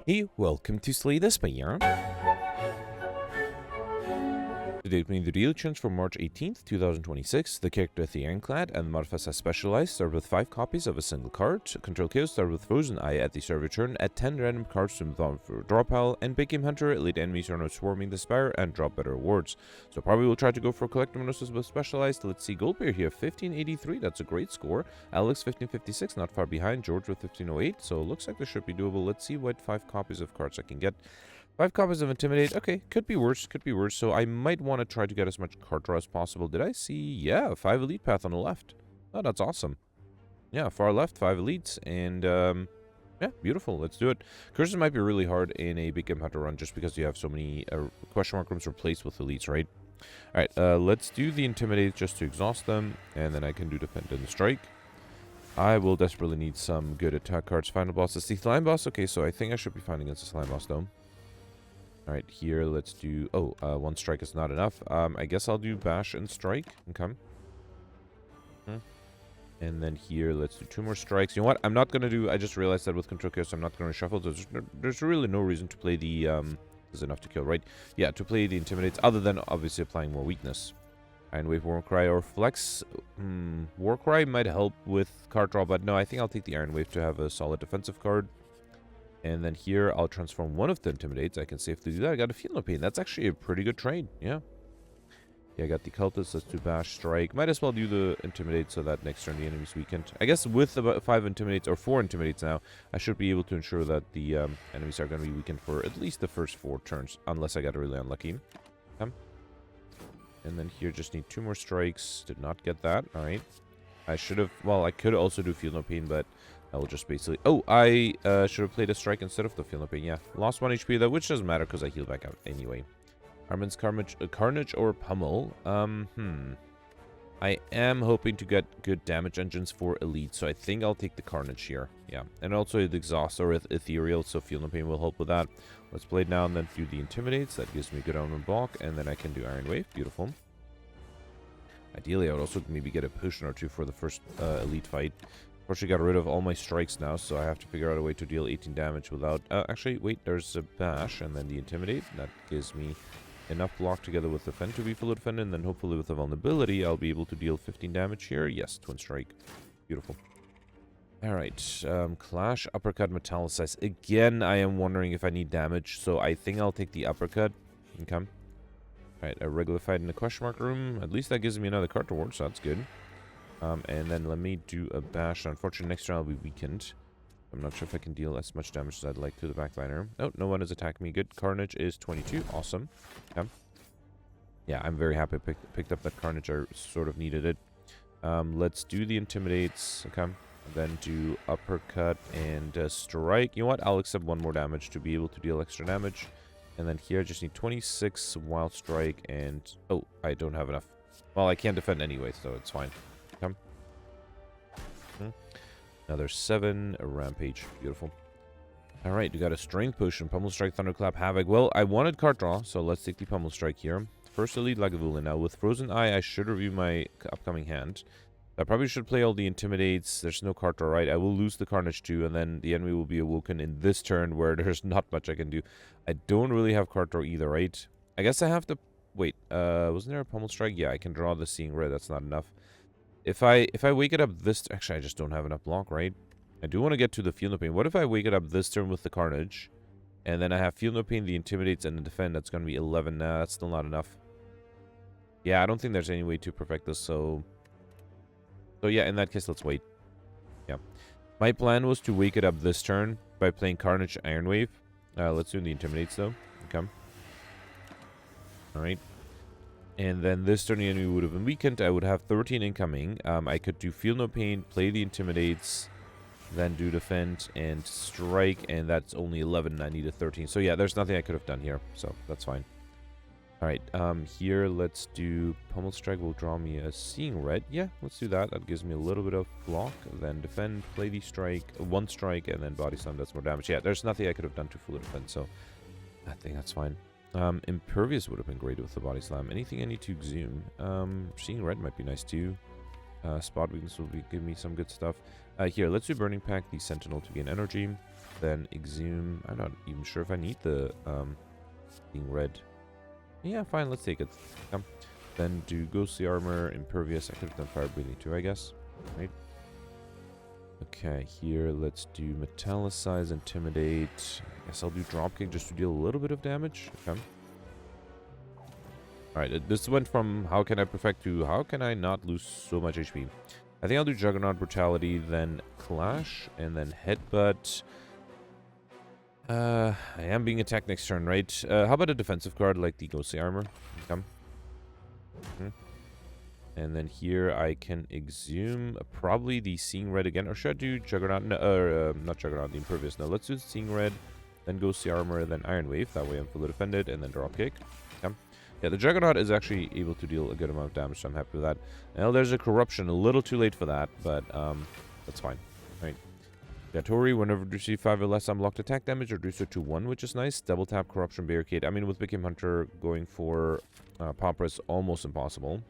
Hey, welcome to Slay the Spire. Today with me the deal change for March 18th, 2026. The character the Ironclad and the modifiers as specialized start with 5 copies of a single card. Control Chaos start with Frozen Eye at the start of your turn. Add 10 random cards from the draw pile. And Big Game Hunter, elite enemies are not swarming the Spire and drop better rewards. So probably we'll try to go for collector monosis with specialized. Let's see, Goldbear here, 1583. That's a great score. Alex, 1556, not far behind. George with 1508. So looks like this should be doable. Let's see what 5 copies of cards I can get. 5 copies of Intimidate. Okay, could be worse, could be worse. So I might want to try to get as much card draw as possible. Did I see? Yeah, 5 Elite Path on the left. Oh, that's awesome. Yeah, far left, 5 Elites. And, yeah, beautiful. Let's do it. Curses might be really hard in a Big Game Hunter run just because you have so many question mark rooms replaced with Elites, right? Alright, let's do the Intimidate just to exhaust them. And then I can do Defend and Strike. I will desperately need some good attack cards. Final boss is the Slime Boss. Okay, so I think I should be fine against the Slime Boss, though. Alright, here, let's do... Oh, 1 strike is not enough. I guess I'll do Bash and Strike. Okay. And then here, let's do 2 more strikes. You know what? I'm not going to do... I just realized that with Control Chaos, I'm not going to shuffle. There's really no reason to play the... Is enough to kill, right? Yeah, to play the Intimidates, other than obviously applying more weakness. Iron Wave, Warcry, or Flex. Warcry might help with card draw, but no, I think I'll take the Iron Wave to have a solid defensive card. And then here, I'll transform one of the Intimidates. I can safely do that. I got a Feel No Pain. That's actually a pretty good trade. Yeah. Yeah, I got the Cultist. Let's do Bash, Strike. Might as well do the Intimidate so that next turn the enemy's weakened. I guess with about 5 Intimidates, or 4 Intimidates now, I should be able to ensure that the enemies are going to be weakened for at least the first 4 turns. Unless I got really unlucky. And then here, just need 2 more strikes. Did not get that. Alright. I should have... Well, I could also do Feel No Pain, but... I will just basically... Oh, I should have played a strike instead of the Feel No Pain. Yeah, lost 1 HP though, which doesn't matter because I heal back out anyway. Armin's Carnage or Pummel. I am hoping to get good damage engines for Elite, so I think I'll take the Carnage here. Yeah, and also the Exhaust or Ethereal, so Feel No Pain will help with that. Let's play it now and then do the Intimidates. That gives me good armor block, and then I can do Iron Wave. Beautiful. Ideally, I would also maybe get a potion or 2 for the first Elite fight. Unfortunately, got rid of all my strikes now, so I have to figure out a way to deal 18 damage without... actually, wait, there's a Bash and then the Intimidate. That gives me enough block together with Defend to be full defended, and then hopefully with the Vulnerability, I'll be able to deal 15 damage here. Yes, Twin Strike. Beautiful. Alright, Clash, Uppercut, Metallicize. Again, I am wondering if I need damage, so I think I'll take the Uppercut. Okay. Alright, a regular fight in the question mark room. At least that gives me another card reward, so that's good. And then let me do a Bash. Unfortunately, next turn I'll be weakened. I'm not sure if I can deal as much damage as I'd like to the backliner. Oh, no one has attacked me. Good. Carnage is 22. Awesome. Okay. Yeah, I'm very happy I picked up that Carnage. I sort of needed it. Let's do the Intimidates. Okay. Then do Uppercut and Strike. You know what? I'll accept 1 more damage to be able to deal extra damage. And then here I just need 26 Wild Strike and... Oh, I don't have enough. Well, I can't defend anyway, so it's fine. Okay. Another 7, a Rampage. Beautiful. Alright, we got a Strength Potion, Pummel Strike, Thunderclap, Havoc. Well, I wanted card draw, so let's take the Pummel Strike here. First Elite Lagavulin. Now, with Frozen Eye, I should review my upcoming hand. I probably should play all the Intimidates. There's no card draw, right? I will lose the Carnage too, and then the enemy will be awoken in this turn where there's not much I can do. I don't really have card draw either, right? I guess I have to... Wait, wasn't there a Pummel Strike? Yeah, I can draw the Seeing Red. That's not enough. If I wake it up this... Actually, I just don't have enough block, right? I do want to get to the Feel No Pain. What if I wake it up this turn with the Carnage, and then I have Feel No Pain, the Intimidates, and the Defend? That's going to be 11. Nah, that's still not enough. Yeah, I don't think there's any way to perfect this, so... So yeah, in that case, let's wait. Yeah. My plan was to wake it up this turn by playing Carnage, Iron Wave. Let's do the Intimidates, though. Okay. Alright. And then this turn the enemy would have been weakened. I would have 13 incoming. I could do Feel No Pain, play the Intimidates, then do Defend and Strike, and that's only 11. I needed 13. So yeah, there's nothing I could have done here, so that's fine. Alright, here let's do Pummel Strike. Will draw me a Seeing Red. Yeah, let's do that. That gives me a little bit of block. Then Defend, play the Strike, 1 strike, and then Body Slam. That's more damage. Yeah, there's nothing I could have done to fully defend, so I think that's fine. Impervious would have been great with the Body Slam. Anything I need to Exhume. Seeing Red might be nice too. Spot Weakness will give me some good stuff. Here, let's do Burning Pack, the Sentinel to gain energy. then Exhume. I'm not even sure if I need the being red. Yeah, fine, let's take it. Then do Ghostly Armor, Impervious. I could have done Fire Breathing too, I guess. Right? Okay, here let's do Metallicize, Intimidate. I guess I'll do Dropkick just to deal a little bit of damage. Okay. Alright, this went from how can I perfect to how can I not lose so much HP. I think I'll do Juggernaut, Brutality, then Clash, and then Headbutt. I am being attacked next turn, right? How about a defensive card like the Ghostly Armor? Okay. And then here I can Exhume probably the Seeing Red again. Or should I do Juggernaut? No, not Juggernaut, the Impervious. No, let's do Seeing Red, then Ghostly Armor, then Iron Wave. That way I'm fully defended, and then Dropkick. Okay. Yeah, the Juggernaut is actually able to deal a good amount of damage, so I'm happy with that. Now there's a Corruption, a little too late for that, but that's fine. Right. Gatori, whenever you receive 5 or less unblocked attack damage, reduce it to 1, which is nice. Double tap, Corruption, Barricade. I mean, with Big Game Hunter, going for Pauper is almost impossible.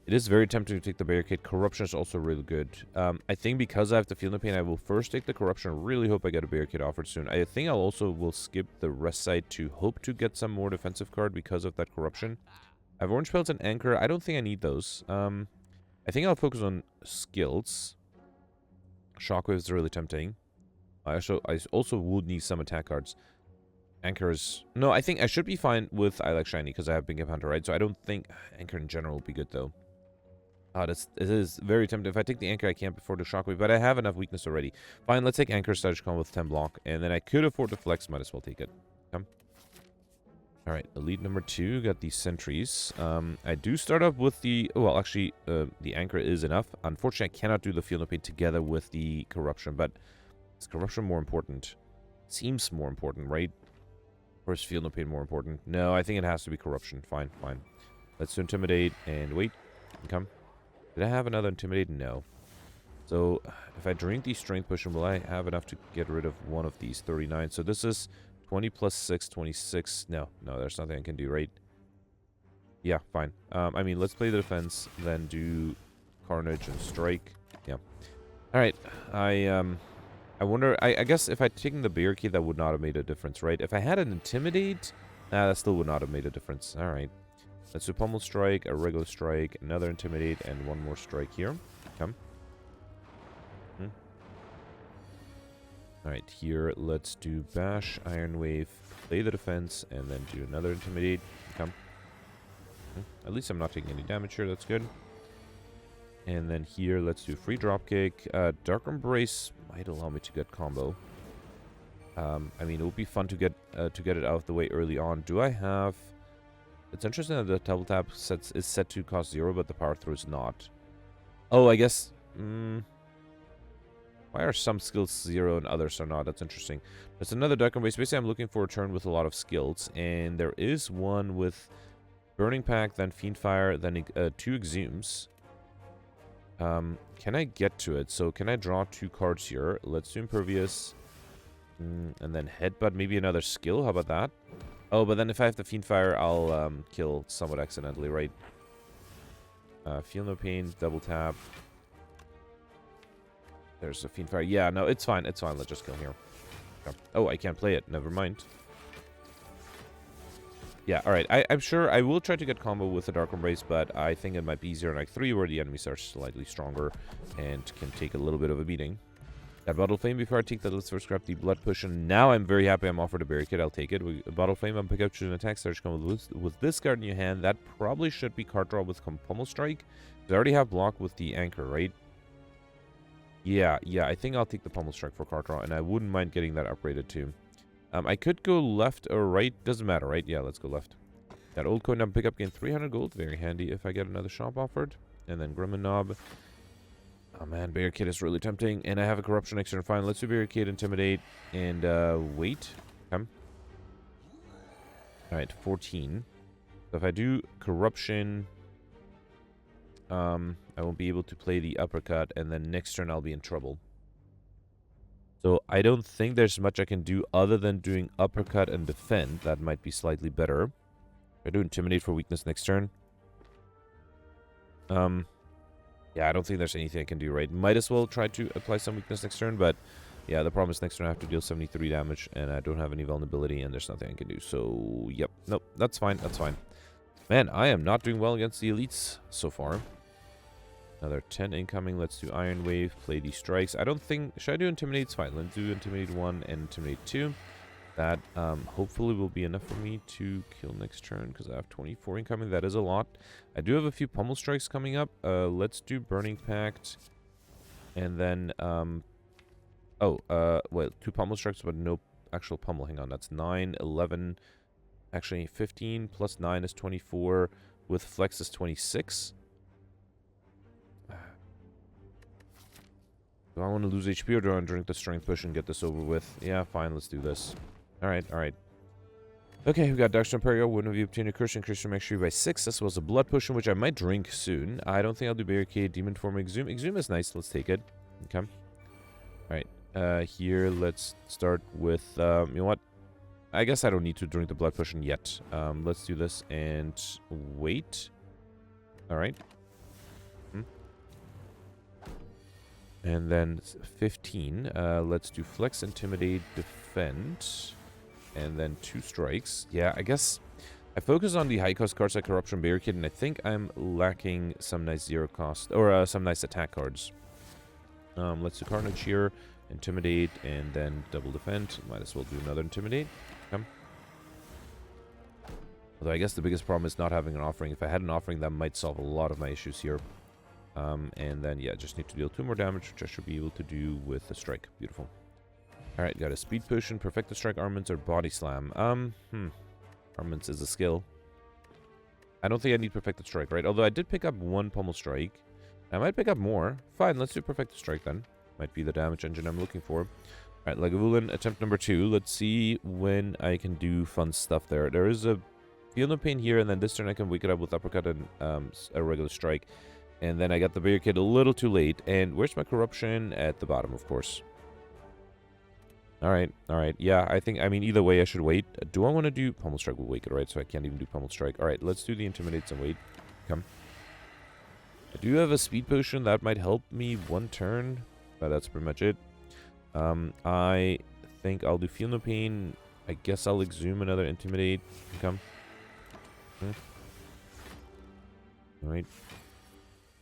It is very tempting to take the Barricade. Corruption is also really good. I think because I have to Feel No Pain, I will first take the Corruption. Really hope I get a Barricade offered soon. I think I'll also will skip the rest side to hope to get some more defensive card because of that Corruption. I have Orange Pelts and Anchor. I don't think I need those. I think I'll focus on skills. Shockwave is really tempting. I also would need some attack cards. Anchors. No, I think I should be fine with I Like Shiny because I have Big Game Hunter, right? So I don't think Anchor in general will be good though. It is very tempting. If I take the Anchor, I can't afford the Shockwave, but I have enough weakness already. Fine, let's take Anchor Con with 10 block, and then I could afford to flex, might as well take it. Okay. Alright, Elite number 2, got the Sentries. I do start up with the... Well, actually, the Anchor is enough. Unfortunately, I cannot do the Feel No Pain together with the Corruption, but is Corruption more important? Seems more important, right? Or is Feel No Pain more important? No, I think it has to be Corruption. Fine, fine. Let's do Intimidate, and wait. Come. Did I have another Intimidate? No. So, if I drink the Strength Potion, will I have enough to get rid of one of these 39? So this is 20 plus 6, 26. No, there's nothing I can do, right? Yeah, fine. I mean, let's play the defense, then do Carnage and Strike. Yeah. Alright, I wonder, I guess if I'd taken the Barricade, that would not have made a difference, right? If I had an Intimidate, that still would not have made a difference. Alright. Let's do Pummel Strike, a regular Strike, another Intimidate, and one more Strike here. Come. Alright, here, let's do Bash, Iron Wave, play the defense, and then do another Intimidate. Come. At least I'm not taking any damage here, that's good. And then here, let's do Free Dropkick. Dark Embrace might allow me to get combo. I mean, it would be fun to get it out of the way early on. Do I have... It's interesting that the double tap is set to cost 0, but the power throw is not. Oh, I guess... why are some skills 0 and others are not? That's interesting. There's another Dark Embrace. Basically, I'm looking for a turn with a lot of skills. And there is one with Burning Pact, then Fiendfire, then 2 Exhumes. Can I get to it? So, can I draw 2 cards here? Let's do Impervious. And then Headbutt. Maybe another skill. How about that? Oh, but then if I have the Fiendfire, I'll kill somewhat accidentally, right? Feel No Pain, double tap. There's a Fiendfire. Yeah, no, it's fine. It's fine. Let's just kill here. Okay. Oh, I can't play it. Never mind. Yeah, alright. I'm sure I will try to get combo with the Dark Embrace, but I think it might be easier in Act 3 where the enemies are slightly stronger and can take a little bit of a beating. Got Bottle Flame. Before I take that, let's first grab the Blood Potion. Now I'm very happy I'm offered a Barricade. I'll take it. Bottle Flame, I'm pick up to an attack Surge Con with this card in your hand. That probably should be card draw with Pummel Strike. I already have block with the Anchor, right? Yeah, I think I'll take the Pummel Strike for card draw, and I wouldn't mind getting that upgraded too. I could go left or right. Doesn't matter, right? Yeah, let's go left. That old coin up pickup gain 300 gold. Very handy if I get another shop offered. And then Grim and Knob. Oh man, Barricade is really tempting. And I have a Corruption extra. Fine, let's do Barricade, Intimidate, and wait. Come. Alright, 14. So if I do Corruption, I won't be able to play the Uppercut, and then next turn I'll be in trouble. So I don't think there's much I can do other than doing Uppercut and Defend. That might be slightly better. I do Intimidate for weakness next turn. Yeah, I don't think there's anything I can do, right? Might as well try to apply some weakness next turn, but Yeah, the problem is next turn I have to deal 73 damage, and I don't have any vulnerability, and there's nothing I can do. So, yep. Nope, that's fine. That's fine. Man, I am not doing well against the elites so far. Another 10 incoming. Let's do Iron Wave. Play these strikes. I don't think... Should I do Intimidate? It's fine. Let's do Intimidate 1 and Intimidate 2. That hopefully will be enough for me to kill next turn, because I have 24 incoming. That is a lot. I do have a few Pummel Strikes coming up. Let's do Burning Pact. And then... well, 2 Pummel Strikes, but no actual Pummel. Hang on. That's 9, 11... Actually, 15 plus 9 is 24. With Flex is 26. Do I want to lose HP, or do I want to drink the Strength Push and get this over with? Yeah, fine, let's do this. Alright, alright. Okay, we've got Darkstone Perio. When have you obtained a curse? Increase your max HP by 6. This was a Blood Potion, which I might drink soon. I don't think I'll do Barricade, Demon Form, Exhume. Exhume is nice, let's take it. Okay. Alright, here, let's start with, you know what? I guess I don't need to drink the Blood Potion yet. Let's do this and wait. Alright. And then 15. Let's do Flex, Intimidate, Defend. And then 2 strikes. Yeah, I guess I focus on the high cost cards like Corruption, Barricade, and I think I'm lacking some nice 0 cost, or some nice attack cards. Let's do Carnage here, Intimidate, and then double Defend. Might as well do another Intimidate. Okay. Although I guess the biggest problem is not having an offering. If I had an offering, that might solve a lot of my issues here. And then, yeah, just need to deal 2 more damage, which I should be able to do with a strike. Beautiful. Alright, got a Speed Potion, Perfect the Strike, Armaments, or Body Slam. Armaments is a skill. I don't think I need Perfect the Strike, right? Although I did pick up 1 Pummel Strike. I might pick up more. Fine, let's do Perfect the Strike then. Might be the damage engine I'm looking for. Alright, Lagavulin, attempt number 2. Let's see when I can do fun stuff there. There is a Feel No Pain here, and then this turn I can wake it up with Uppercut and a regular strike. And then I got the Barricade a little too late. And where's my Corruption? At the bottom, of course. Alright, alright. Yeah, I mean, either way, I should wait. Do I want to do... Pummel Strike will wake it, right? So I can't even do Pummel Strike. Alright, let's do the Intimidates and wait. Come. I do have a Speed Potion. That might help me 1 turn. But that's pretty much it. I think I'll do Feel No Pain. I guess I'll Exhume another Intimidate. Come. Alright.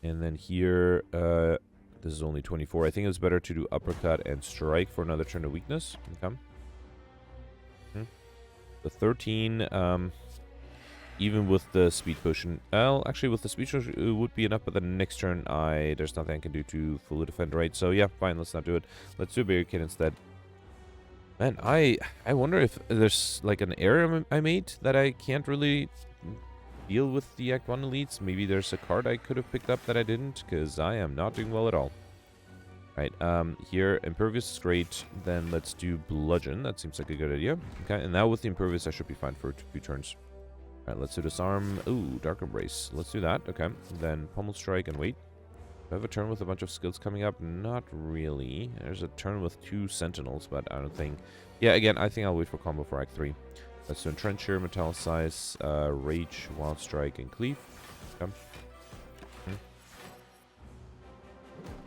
And then here, this is only 24. I think it's better to do Uppercut and Strike for another turn of weakness. Okay. The 13, even with the Speed Potion. Well, actually, with the Speed Potion, it would be enough, but the next turn, there's nothing I can do to fully defend, right? So, yeah, fine, let's not do it. Let's do Barricade instead. Man, I wonder if there's, like, an error I made that I can't really deal with the Act 1 elites. Maybe there's a card I could have picked up that I didn't, because I am not doing well at all. Right, here, Impervious is great. Then let's do Bludgeon. That seems like a good idea. Okay, and now with the Impervious, I should be fine for a few turns. Alright, let's do Disarm. Ooh, Dark Embrace. Let's do that. Okay, then Pummel Strike and wait. Do I have a turn with a bunch of skills coming up? Not really. There's a turn with 2 Sentinels, but I don't think... Yeah, again, I think I'll wait for combo for Act 3. Let's do Entrencher, Metallicize, Rage, Wild Strike, and Cleave. Okay.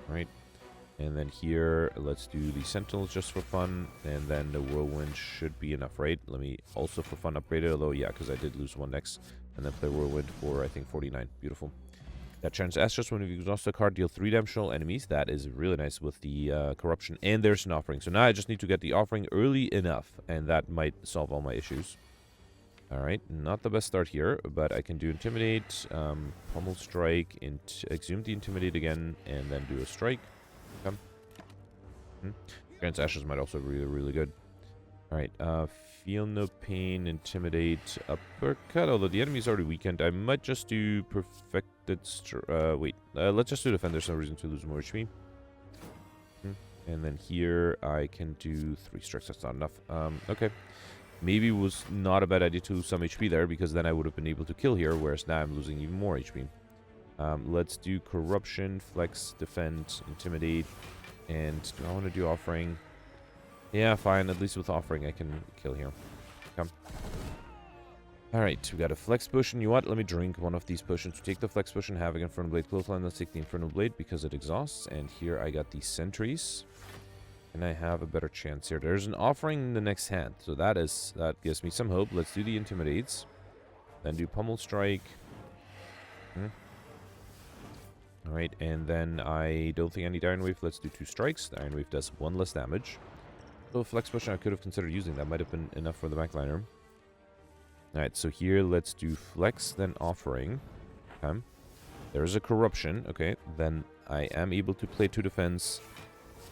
Alright. And then here, let's do the Sentinels just for fun. And then the Whirlwind should be enough, right? Let me also for fun upgrade it. Although, yeah, because I did lose 1 next. And then play Whirlwind for, I think, 49. Beautiful. That chance Astros, when you exhaust a card, deal 3 damage to all enemies. That is really nice with the Corruption. And there's an offering. So now I just need to get the offering early enough. And that might solve all my issues. Alright, not the best start here. But I can do Intimidate, Pummel Strike, Exhume the Intimidate again, and then do a Strike. Okay. Grant's Ashes might also be really, really good. Alright, Feel No Pain, Intimidate, Uppercut. Although the enemy's already weakened, I might just do Perfected... let's just do Defend. There's no reason to lose more HP. And then here, I can do 3 strikes. That's not enough. Okay. Maybe it was not a bad idea to lose some HP there, because then I would have been able to kill here, whereas now I'm losing even more HP. Let's do Corruption, Flex, Defend, Intimidate, and do I want to do Offering? Yeah, fine. At least with Offering, I can kill here. Come. Alright, we got a Flex Potion. You know what? Let me drink one of these potions. Take the Flex Potion, Havoc, Infernal Blade, Clothesline. Let's take the Infernal Blade because it exhausts. And here I got the Sentries. Can I have a better chance here? There's an offering in the next hand, so that gives me some hope. Let's do the Intimidates. Then do Pummel Strike. Alright, and then I don't think I need Iron Wave. Let's do 2 strikes. The Iron Wave does 1 less damage. So Flex Potion I could have considered using. That might have been enough for the backliner. Alright, so here let's do Flex, then Offering. Okay. There's a Corruption. Okay, then I am able to play 2 defense.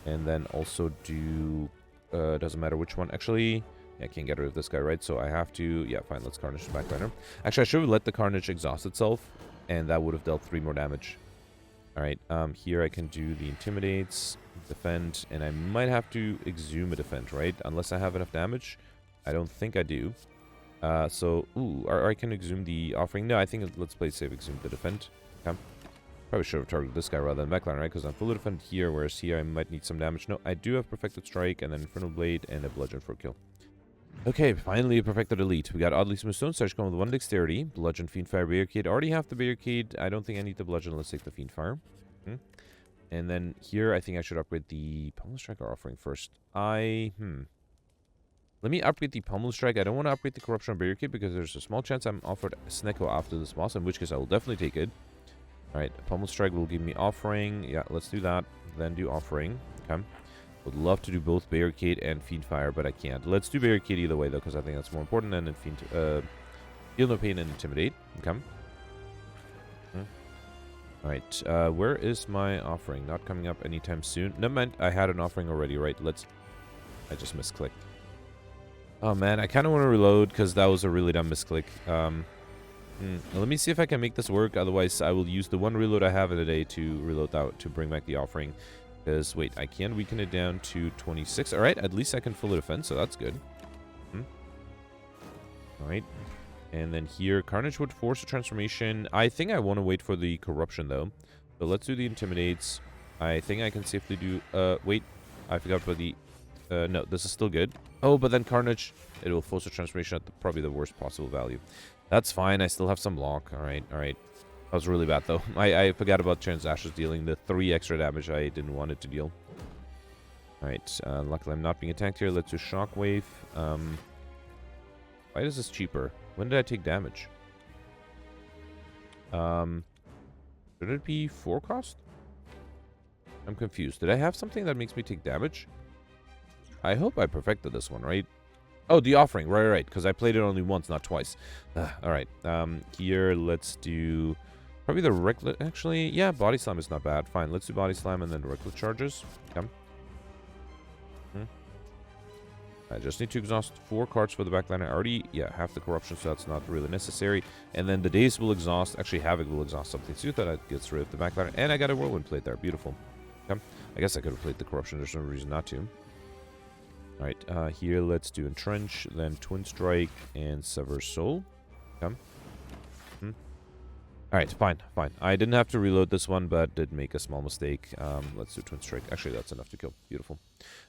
And then also do... doesn't matter which one. Actually, I can't get rid of this guy, right? So I have to... Yeah, fine, let's Carnage the backliner. Actually, I should have let the Carnage exhaust itself. And that would have dealt 3 more damage. Alright, here I can do the Intimidates, Defend, and I might have to Exhume a Defend, right? Unless I have enough damage. I don't think I do. Or I can Exhume the Offering. No, I think let's play safe, Exhume the Defend. Okay. Probably should have targeted this guy rather than backline, right? Because I'm full Defend here, whereas here I might need some damage. No, I do have Perfected Strike, and then Infernal Blade, and a Bludgeon for a kill. Okay, finally a Perfected Elite. We got Oddly Smooth Stone Surge coming with 1 Dexterity. Bludgeon, Fiendfire, Barricade. Already have the Barricade. I don't think I need the Bludgeon. Let's take the Fiendfire. And then here, I think I should upgrade the Pummel Strike or Offering first. Let me upgrade the Pummel Strike. I don't want to upgrade the Corruption or Barricade because there's a small chance I'm offered Snecko after this boss, in which case I will definitely take it. Alright, Pummel Strike will give me Offering. Yeah, let's do that. Then do Offering. Okay. Would love to do both Barricade and Fiendfire, but I can't. Let's do Barricade either way, though, because I think that's more important. And then Feel No Pain and Intimidate. Okay. Alright, where is my Offering? Not coming up anytime soon. No, man, I had an Offering already, right? I just misclicked. Oh, man, I kind of want to reload, because that was a really dumb misclick. Let me see if I can make this work. Otherwise, I will use the 1 reload I have in a day to reload that, to bring back the Offering. Because, wait, I can weaken it down to 26. Alright, at least I can full defend, so that's good. Alright. And then here, Carnage would force a transformation. I think I want to wait for the Corruption, though. So let's do the Intimidates. I think I can safely do... wait. I forgot about the... no, this is still good. Oh, but then Carnage, it will force a transformation at probably the worst possible value. That's fine. I still have some block. Alright, alright. That was really bad, though. I forgot about Transashes dealing the 3 extra damage I didn't want it to deal. Alright, luckily I'm not being attacked here. Let's do Shockwave. Why is this cheaper? When did I take damage? Should it be 4 cost? I'm confused. Did I have something that makes me take damage? I hope I perfected this one, right? Oh, the Offering. Right. Because I played it only once, not twice. Alright. Here, let's do... Probably the Reckless... Actually, yeah, Body Slam is not bad. Fine, let's do Body Slam and then Reckless Charges. Come. I just need to exhaust 4 cards for the backliner. I already, have the Corruption, so that's not really necessary. And then the Daze will exhaust... Actually, Havoc will exhaust something too, that gets rid of the backliner. And I got a Whirlwind Plate there. Beautiful. Okay. I guess I could have played the Corruption. There's no reason not to. Alright, here let's do Entrench, then Twin Strike, and Sever Soul. Okay. Alright, fine. I didn't have to reload this one, but did make a small mistake. Let's do Twin Strike. Actually, that's enough to kill. Beautiful.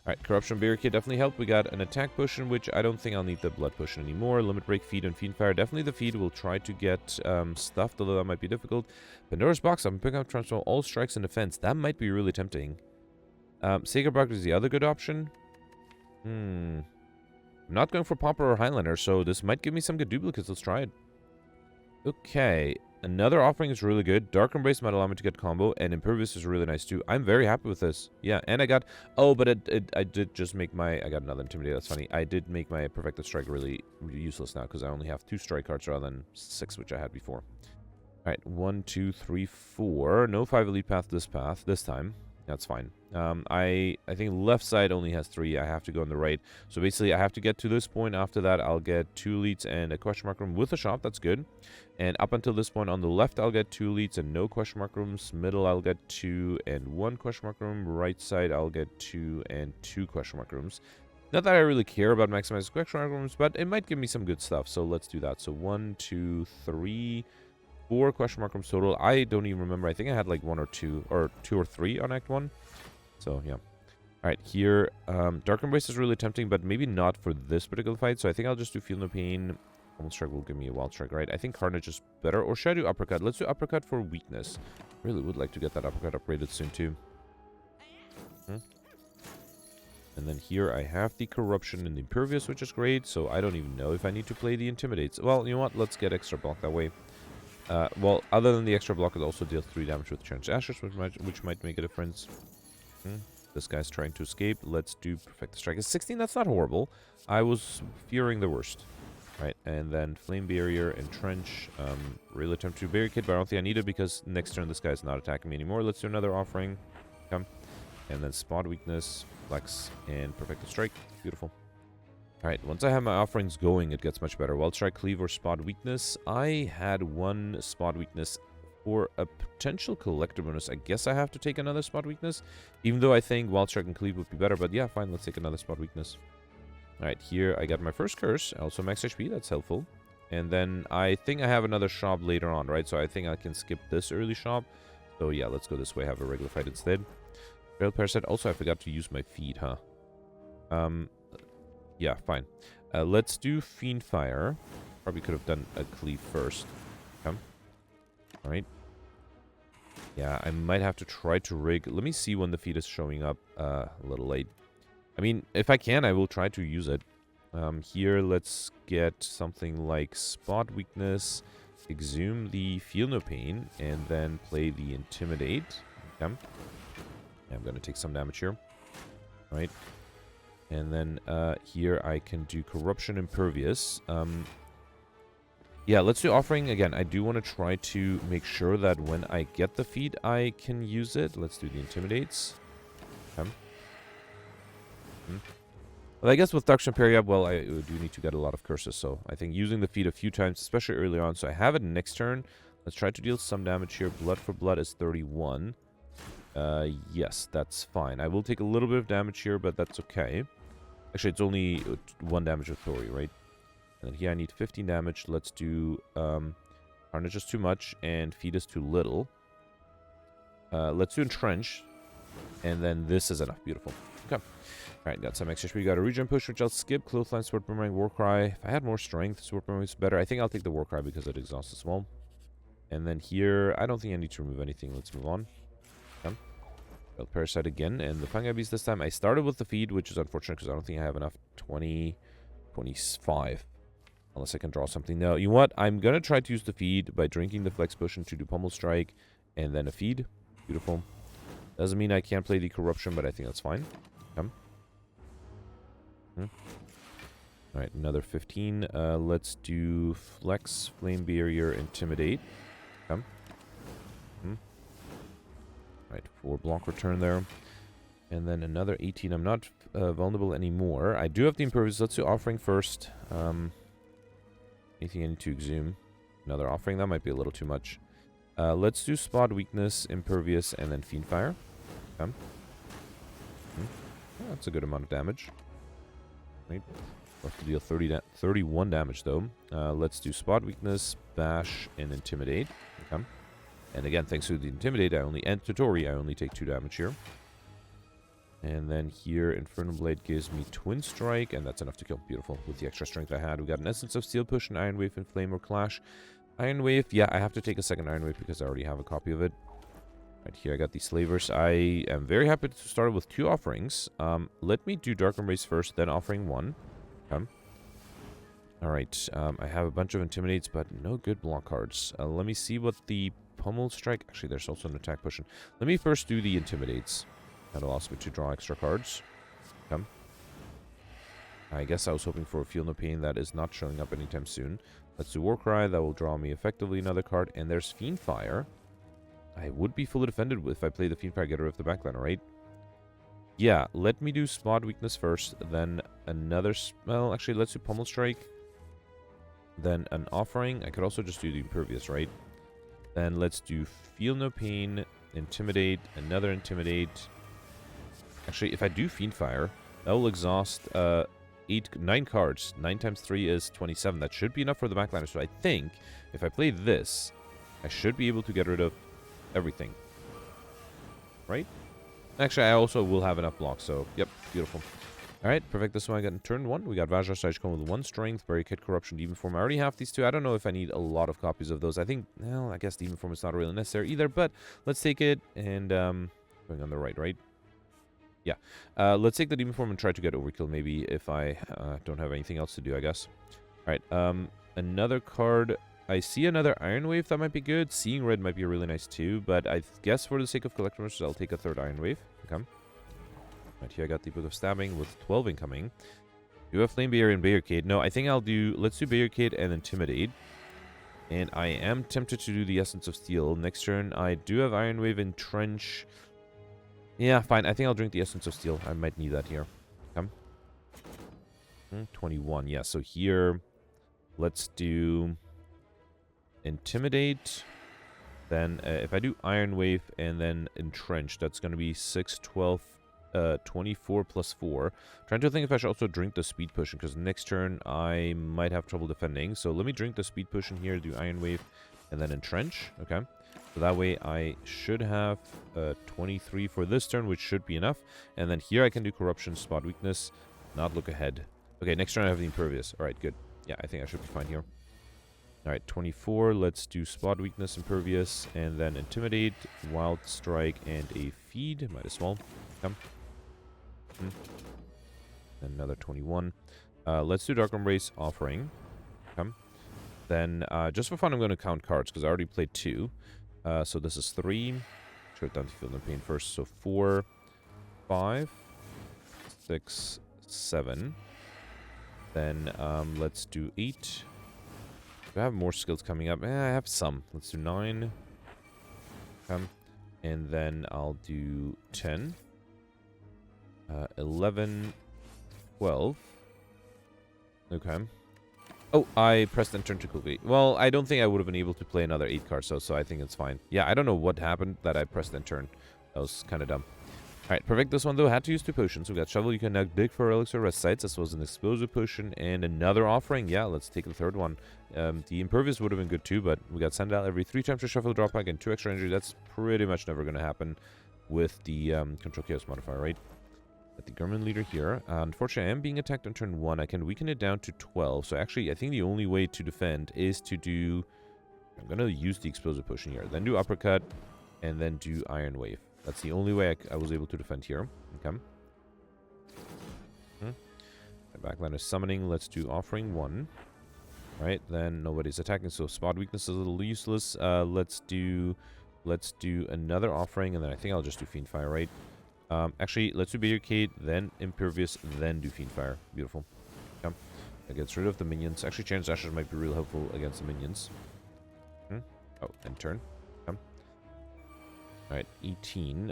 Alright, Corruption Barricade definitely helped. We got an Attack Potion, which I don't think I'll need the Blood Potion anymore. Limit Break, Feed, and Fiendfire. Definitely the Feed will try to get stuffed, although that might be difficult. Pandora's Box, I'm picking up Transform all strikes and defense. That might be really tempting. Sacred Bark is the other good option. I'm not going for Pauper or Highlander, so this might give me some good duplicates. Let's try it. Okay. Another Offering is really good. Dark Embrace might allow me to get combo, and Impervious is really nice too. I'm very happy with this. Yeah, and I got... Oh, but I did just make my... I got another Intimidate. That's funny. I did make my Perfected Strike really useless now, because I only have 2 strike cards rather than 6, which I had before. Alright, 1, 2, 3, 4. No 5 Elite Path this time. That's fine. I think left side only has 3. I have to go on the right. So basically, I have to get to this point. After that, I'll get 2 elites and a question mark room with a shop. That's good. And up until this point, on the left, I'll get 2 elites and no question mark rooms. Middle, I'll get 2 and 1 question mark room. Right side, I'll get 2 and 2 question mark rooms. Not that I really care about maximizing question mark rooms, but it might give me some good stuff. So let's do that. So 1, 2, 3... 4 question mark rooms total. I don't even remember. I think I had like 1 or 2 or 2 or 3 on Act 1. So, yeah. Alright, here. Dark Embrace is really tempting, but maybe not for this particular fight. So I think I'll just do Feel No Pain. Wild Strike will give me a Wild Strike, right? I think Carnage is better. Or should I do Uppercut? Let's do Uppercut for weakness. Really would like to get that Uppercut upgraded soon, too. And then here I have the Corruption and the Impervious, which is great. So I don't even know if I need to play the Intimidates. Well, you know what? Let's get extra block that way. Well, other than the extra block, it also deals 3 damage with Challenge Ashes, which might make a difference. This guy's trying to escape. Let's do Perfect Strike. Is 16? That's not horrible. I was fearing the worst. Right, and then Flame Barrier, Entrench, Real Attempt to Barricade, but I don't think I need it because next turn this guy's not attacking me anymore. Let's do another Offering. Come. And then Spot Weakness, Flex, and Perfect Strike. Beautiful. Alright, once I have my offerings going, it gets much better. Wild Strike, Cleave, or Spot Weakness. I had one Spot Weakness for a potential Collector bonus. I guess I have to take another Spot Weakness, even though I think Wild Strike and Cleave would be better. But yeah, fine, let's take another Spot Weakness. Alright, here I got my first curse. Also max HP, that's helpful. And then I think I have another shop later on, right? So I think I can skip this early shop. So yeah, let's go this way, have a regular fight instead. Trail Parasite. Also, I forgot to use my feed, huh? Yeah, fine. Let's do Fiend Fire. Probably could have done a Cleave first. Come. Alright. Yeah, I might have to try to rig. Let me see when the feed is showing up a little late. I mean, if I can, I will try to use it. Here, let's get something like Spot Weakness, Exhume the Feel No Pain, and then play the Intimidate. Okay. I'm going to take some damage here. Right. And then here I can do Corruption Impervious. Yeah, let's do Offering. Again, I do want to try to make sure that when I get the feed, I can use it. Let's do the Intimidates. Okay. Well, I guess with Dark Imperia, well, I do need to get a lot of curses, so I think using the feed a few times, especially early on, so I have it next turn. Let's try to deal some damage here. Blood for Blood is 31. Yes, that's fine. I will take a little bit of damage here, but that's okay. Actually, it's only 1 damage with Tori, right? And then here I need 15 damage. Let's do Carnage is too much, and Feed is too little. Let's do Entrench, and then this is enough. Beautiful. Okay. Alright, got some extra HP. We got a regen push, which I'll skip. Clothesline, Sword Boomerang, Warcry. If I had more strength, Sword Boomerang is better. I think I'll take the Warcry because it exhausts as well. And then here, I don't think I need to remove anything. Let's move on. Come. Parasite again, and the Fungi Beast this time. I started with the feed, which is unfortunate because I don't think I have enough. 20, 25. Unless I can draw something. No, you know what? I'm going to try to use the feed by drinking the Flex Potion to do Pummel Strike, and then a feed. Beautiful. Doesn't mean I can't play the Corruption, but I think that's fine. Come. Alright, another 15. Let's do Flex, Flame Barrier, Intimidate. Come. Alright, 4 block return there. And then another 18. I'm not vulnerable anymore. I do have the Impervious. Let's do Offering first. Anything I need to Exhume. Another Offering. That might be a little too much. Let's do Spot Weakness, Impervious, and then Fiend Fire. Come. Yeah, that's a good amount of damage. Right. We'll have to deal 31 damage, though. Let's do Spot Weakness, Bash, and Intimidate. Okay. And again, thanks to the Intimidate, and Tutori, I only take 2 damage here. And then here, Infernal Blade gives me Twin Strike, and that's enough to kill. Beautiful. With the extra strength I had, we got an Essence of Steel Push, an Iron Wave, and Flame or Clash. Iron Wave, yeah, I have to take a second Iron Wave because I already have a copy of it. Right here, I got these Slavers. I am very happy to start with 2 offerings. Let me do Dark Embrace first, then Offering 1. Okay. Alright, I have a bunch of Intimidates, but no good block cards. Let me see what the Pummel Strike... Actually, there's also an attack potion. Let me first do the Intimidates. That allows me to draw extra cards. Okay. I guess I was hoping for a Feel No Pain. That is not showing up anytime soon. Let's do Warcry. That will draw me effectively another card. And there's Fiend Fire. I would be fully defended if I play the Fiend Fire, get rid of the backliner, right? Yeah, let me do Spot Weakness first, then another... Well, actually, let's do Pummel Strike. Then an Offering. I could also just do the Impervious, right? Then let's do Feel No Pain, Intimidate, another Intimidate. Actually, if I do Fiend Fire, that will exhaust 9 cards. 9 times 3 is 27. That should be enough for the backliner. So I think if I play this, I should be able to get rid of everything. Right? Actually, I also will have enough blocks, so yep, beautiful. Alright, perfect. This one I got in turn 1. We got Vajra Sagecomb with 1 strength, Barricade, Corruption, Demon Form. I already have these 2. I don't know if I need a lot of copies of those. I think, well, I guess Demon Form is not really necessary either, but let's take it and going on the right? Yeah. Let's take the Demon Form and try to get overkill, maybe, if I don't have anything else to do, I guess. Alright, another card. I see another Iron Wave that might be good. Seeing Red might be really nice too, but I guess for the sake of collectors, I'll take a third Iron Wave. Okay. Right, here I got the Book of Stabbing with 12 incoming. Do you have Flame Barrier and Barricade? No, I think let's do Barricade and Intimidate. And I am tempted to do the Essence of Steel. Next turn, I do have Iron Wave and Trench. Yeah, fine. I think I'll drink the Essence of Steel. I might need that here. Come. 21. Yeah, so here, let's do Intimidate. Then if I do Iron Wave and then Entrench, that's going to be 6, 12, 24 plus 4. Trying to think if I should also drink the Speed Potion, because next turn I might have trouble defending. So let me drink the Speed Potion here, do Iron Wave, and then Entrench. Okay. So that way I should have 23 for this turn, which should be enough. And then here I can do Corruption, Spot Weakness, not look ahead. Okay, next turn I have the Impervious. Alright, good. Yeah, I think I should be fine here. Alright, 24. Let's do Spot Weakness, Impervious, and then Intimidate, Wild Strike, and a Feed. Might as well. Come. Another 21. Let's do Dark Embrace, Offering. Come. Then, just for fun, I'm going to count cards, because I already played 2. So this is 3. Short down to Feel No Pain first. So 4, 5, 6, 7. Then let's do 8. Do I have more skills coming up? I have some. Let's do 9. And then I'll do 10. 11. 12. Okay. Oh, I pressed enter too quickly. Well, I don't think I would have been able to play another 8 cards, so I think it's fine. Yeah, I don't know what happened that I pressed enter. That was kind of dumb. Alright, perfect. This one, though, had to use 2 potions. We got Shovel. You can now dig for relics or rest sites. This was an explosive potion and another offering. Yeah, let's take the third one. The Impervious would have been good, too, but we got Sandal every 3 times to shuffle the drop pack and 2 extra energy. That's pretty much never going to happen with the Control Chaos modifier, right? At the Garmin Leader here. Unfortunately, I am being attacked on turn 1. I can weaken it down to 12. So actually, I think the only way to defend is to do... I'm going to use the Explosive Potion here. Then do Uppercut, and then do Iron Wave. That's the only way I was able to defend here. Okay. My backline is Summoning. Let's do Offering 1. Alright, then nobody's attacking, so Spot Weakness is a little useless. Let's do another Offering, and then I think I'll just do Fiend Fire, right? Actually, let's do Barricade, then Impervious, then do Fiend Fire. Beautiful. Okay. That gets rid of the minions. Actually, Change Dashes might be real helpful against the minions. Oh, end turn. Okay. Alright, 18.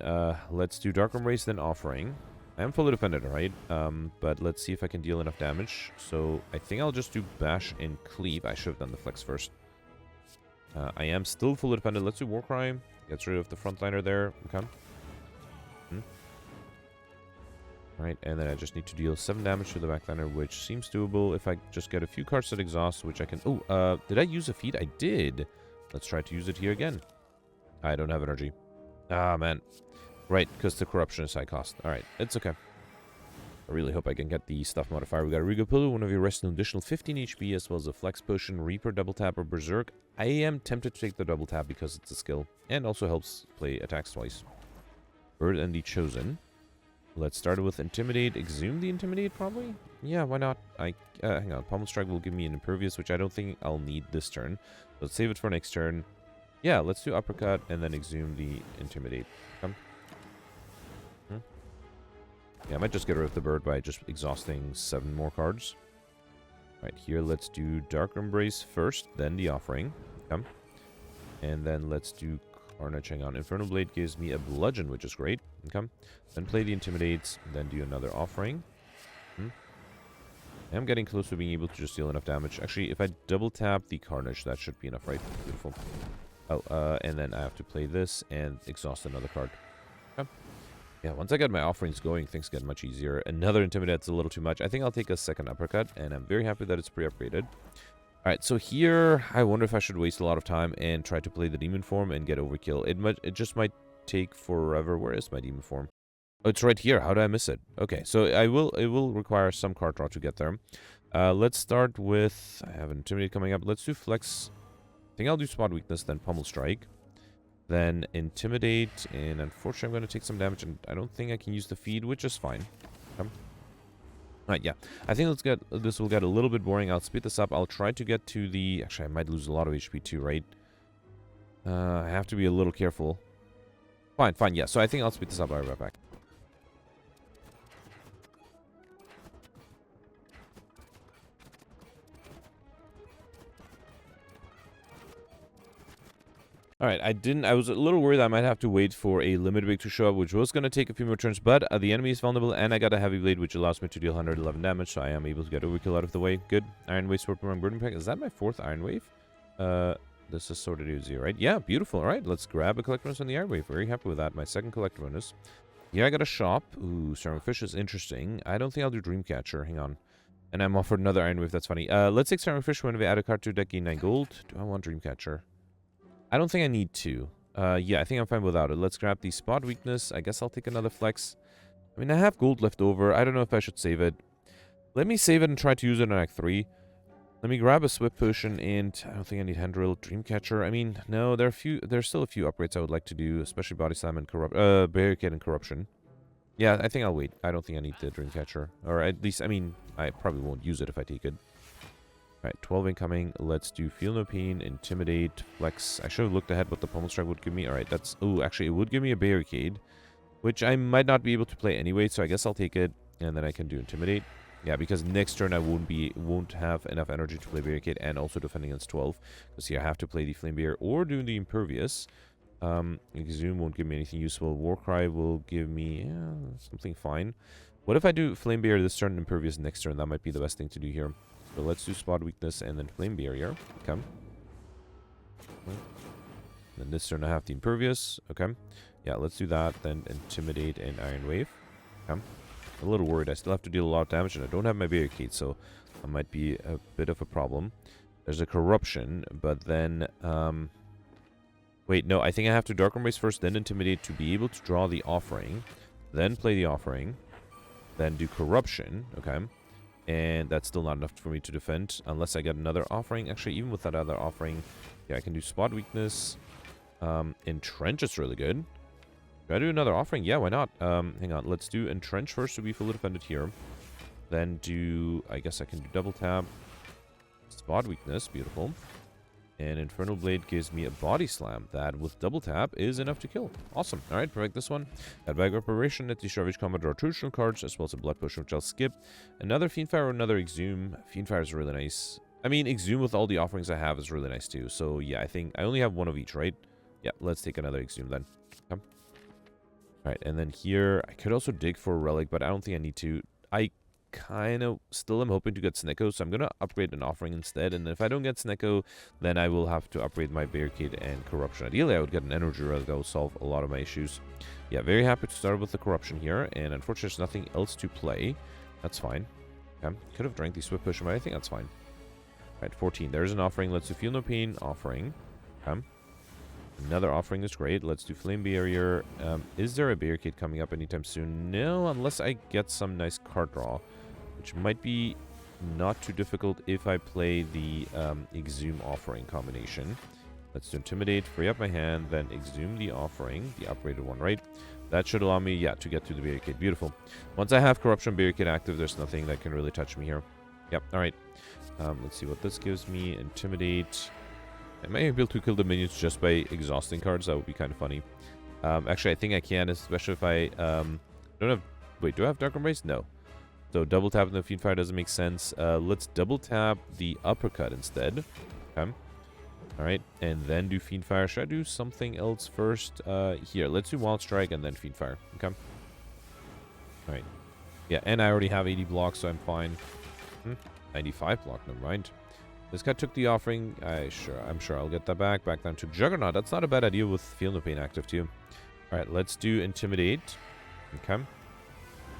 Let's do Dark Embrace, then Offering. I am fully defended, right? But let's see if I can deal enough damage. So, I think I'll just do Bash and Cleave. I should have done the Flex first. I am still fully defended. Let's do Warcry. Gets rid of the frontliner there. Okay. Alright, and then I just need to deal 7 damage to the backliner, which seems doable if I just get a few cards that exhaust, which I can... Oh, did I use a feed? I did. Let's try to use it here again. I don't have energy. Ah, man. Right, because the corruption is high cost. Alright, it's okay. I really hope I can get the stuff modifier. We got a Regal Pillow, one of your rest, an additional 15 HP, as well as a Flex Potion, Reaper, Double Tap, or Berserk. I am tempted to take the Double Tap because it's a skill, and also helps play attacks twice. Bird and the Chosen. Let's start with Intimidate. Exhume the Intimidate, probably? Yeah, why not? Hang on. Pommel Strike will give me an Impervious, which I don't think I'll need this turn. Let's save it for next turn. Yeah, let's do Uppercut and then Exhume the Intimidate. Come. Yeah, I might just get rid of the bird by just exhausting 7 more cards. Right, here let's do Dark Embrace first, then the Offering. Come. And then let's do Carnage. Hang on. Infernal Blade gives me a Bludgeon, which is great. Okay. Then play the Intimidates, then do another Offering. I'm getting close to being able to just deal enough damage. Actually, if I double tap the Carnage, that should be enough, right? Beautiful. Oh, and then I have to play this and exhaust another card. Okay. Yeah, once I get my Offerings going, things get much easier. Another Intimidate's a little too much. I think I'll take a second Uppercut, and I'm very happy that it's pre-upgraded. Alright, so here, I wonder if I should waste a lot of time and try to play the Demon Form and get overkill. It just might take forever. Where is my Demon Form? Oh, it's right here. How did I miss it? Okay, so it will require some card draw to get there. Let's start with... I have an Intimidate coming up. Let's do Flex. I think I'll do Spot Weakness, then Pommel Strike. Then Intimidate, and unfortunately I'm going to take some damage, and I don't think I can use the feed, which is fine. Alright, yeah. I think this will get a little bit boring. I'll speed this up. I'll try to get to the... Actually, I might lose a lot of HP too, right? I have to be a little careful. Fine, fine, yeah. So I think I'll speed this up. I'll be right back. Alright, I was a little worried I might have to wait for a limit break to show up, which was going to take a few more turns, but the enemy is vulnerable, and I got a heavy blade, which allows me to deal 111 damage, so I am able to get overkill out of the way. Good. Iron Wave, Sword Boomerang, Burden Pack. Is that my 4th Iron Wave? This is Sword of Uzi, right? Yeah, beautiful. Alright, let's grab a Collect bonus on the Iron Wave. Very happy with that. My 2nd Collect bonus. Here I got a shop. Ooh, Starving Fish is interesting. I don't think I'll do Dreamcatcher. Hang on. And I'm offered another Iron Wave. That's funny. Let's take Starving Fish when we add a card to deck, gain 9 gold. Do I want Dreamcatcher? I don't think I need to. Yeah, I think I'm fine without it. Let's grab the Spot Weakness. I guess I'll take another Flex. I mean, I have gold left over. I don't know if I should save it. Let me save it and try to use it in Act 3. Let me grab a Swift Potion, and I don't think I need Hand Drill, Dreamcatcher. I mean, no, there's still a few upgrades I would like to do, especially Body Slam and Barricade and Corruption. Yeah, I think I'll wait. I don't think I need the Dreamcatcher. Or at least, I mean, I probably won't use it if I take it. Alright, 12 incoming. Let's do Feel No Pain, Intimidate, Flex. I should have looked ahead what the Pummel Strike would give me. Alright, that's... Oh, actually, it would give me a Barricade, which I might not be able to play anyway, so I guess I'll take it, and then I can do Intimidate. Yeah, because next turn I won't have enough energy to play Barricade and also defend against 12. Because here I have to play the Flame Bear or do the Impervious. Exhume won't give me anything useful. Warcry will give me something fine. What if I do Flame Bear this turn and Impervious next turn? That might be the best thing to do here. So let's do Spot Weakness and then Flame Barrier. Okay. Then this turn I have the Impervious. Okay. Yeah, let's do that. Then Intimidate and Iron Wave. Okay. A little worried. I still have to deal a lot of damage, and I don't have my Barricade, so that might be a bit of a problem. There's a Corruption, but then... Wait, no, I think I have to Dark Embrace first, then Intimidate to be able to draw the Offering. Then play the Offering. Then do Corruption. Okay. And that's still not enough for me to defend, unless I get another Offering. Actually, even with that other Offering, yeah, I can do Spot Weakness. Entrench is really good. Do I do another Offering? Yeah, why not? Hang on, let's do Entrench first to be fully defended here. Then do... I guess I can do Double Tap. Spot Weakness, beautiful. And Infernal Blade gives me a Body Slam that, with Double Tap, is enough to kill. Awesome. Alright, perfect this one. Add Bag Reparation. At the start of each combat, draw 2 additional cards, as well as a Blood Potion, which I'll skip. Another Fiendfire or another Exhume. Fiendfire is really nice. I mean, Exhume with all the offerings I have is really nice too. So, yeah, I think I only have one of each, right? Yeah, let's take another Exhume then. Okay. Alright, and then here, I could also dig for a Relic, but I don't think I need to. I kind of still am hoping to get Snecko, so I'm going to upgrade an Offering instead, and if I don't get Snecko, then I will have to upgrade my Barricade and Corruption. Ideally, I would get an Energy Relic that will solve a lot of my issues. Yeah, very happy to start with the Corruption here, and unfortunately there's nothing else to play. That's fine. Okay. Could have drank the Swift Potion, but I think that's fine. Alright, 14. There's an Offering. Let's do Feel No Pain, Offering. Okay. Another Offering is great. Let's do Flame Barrier. Is there a Barricade coming up anytime soon? No, unless I get some nice card draw, which might be not too difficult if I play the Exhume Offering combination. Let's do Intimidate, free up my hand, then Exhume the Offering, the upgraded one, right? That should allow me, yeah, to get to the Barricade. Beautiful. Once I have Corruption Barricade active, there's nothing that can really touch me here. Yep, alright. Let's see what this gives me. Intimidate. I might be able to kill the minions just by exhausting cards. That would be kind of funny. Actually, I think I can, especially if I don't have... Wait, do I have Dark Embrace? No. So double tap the Fiendfire doesn't make sense. Let's double tap the Uppercut instead. Okay. Alright, and then do Fiendfire. Should I do something else first? Here, let's do Wild Strike and then Fiendfire. Okay. Alright. Yeah, and I already have 80 blocks, so I'm fine. 95 block, never mind. This guy took the Offering. I'm sure I'll get that back. Back down to Juggernaut. That's not a bad idea with Feel No Pain active too. Alright, let's do Intimidate. Okay.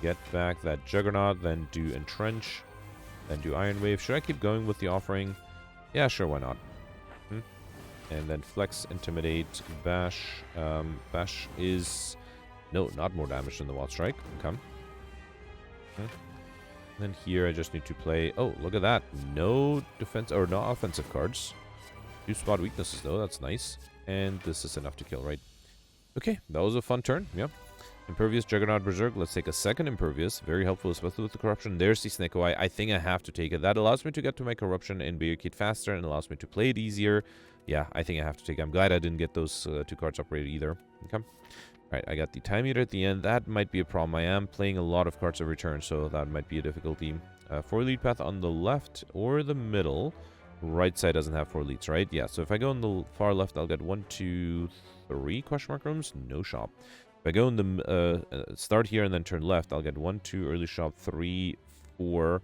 Get back that Juggernaut, then do Entrench, then do Iron Wave. Should I keep going with the Offering? Yeah, sure, why not? And then Flex, Intimidate, Bash. Bash is... No, not more damage than the Wild Strike. Okay. Then here I just need to play... Oh, look at that. No defense or no offensive cards. 2 Spot Weaknesses though, that's nice. And this is enough to kill, right? Okay, that was a fun turn. Yeah. Impervious, Juggernaut, Berserk. Let's take a second Impervious. Very helpful, especially with the Corruption. There's the Snecko Eye. I think I have to take it. That allows me to get to my Corruption and Barricade faster and allows me to play it easier. Yeah, I think I have to take it. I'm glad I didn't get those 2 cards upgraded either. Okay. Alright, I got the Time Eater at the end. That might be a problem. I am playing a lot of cards every turn, so that might be a difficulty. 4 lead path on the left or the middle. Right side doesn't have 4 leads, right? Yeah, so if I go on the far left, I'll get 1, 2, 3 question mark rooms. No shop. If I go in the start here and then turn left, I'll get 1, 2 early shop, 3, 4.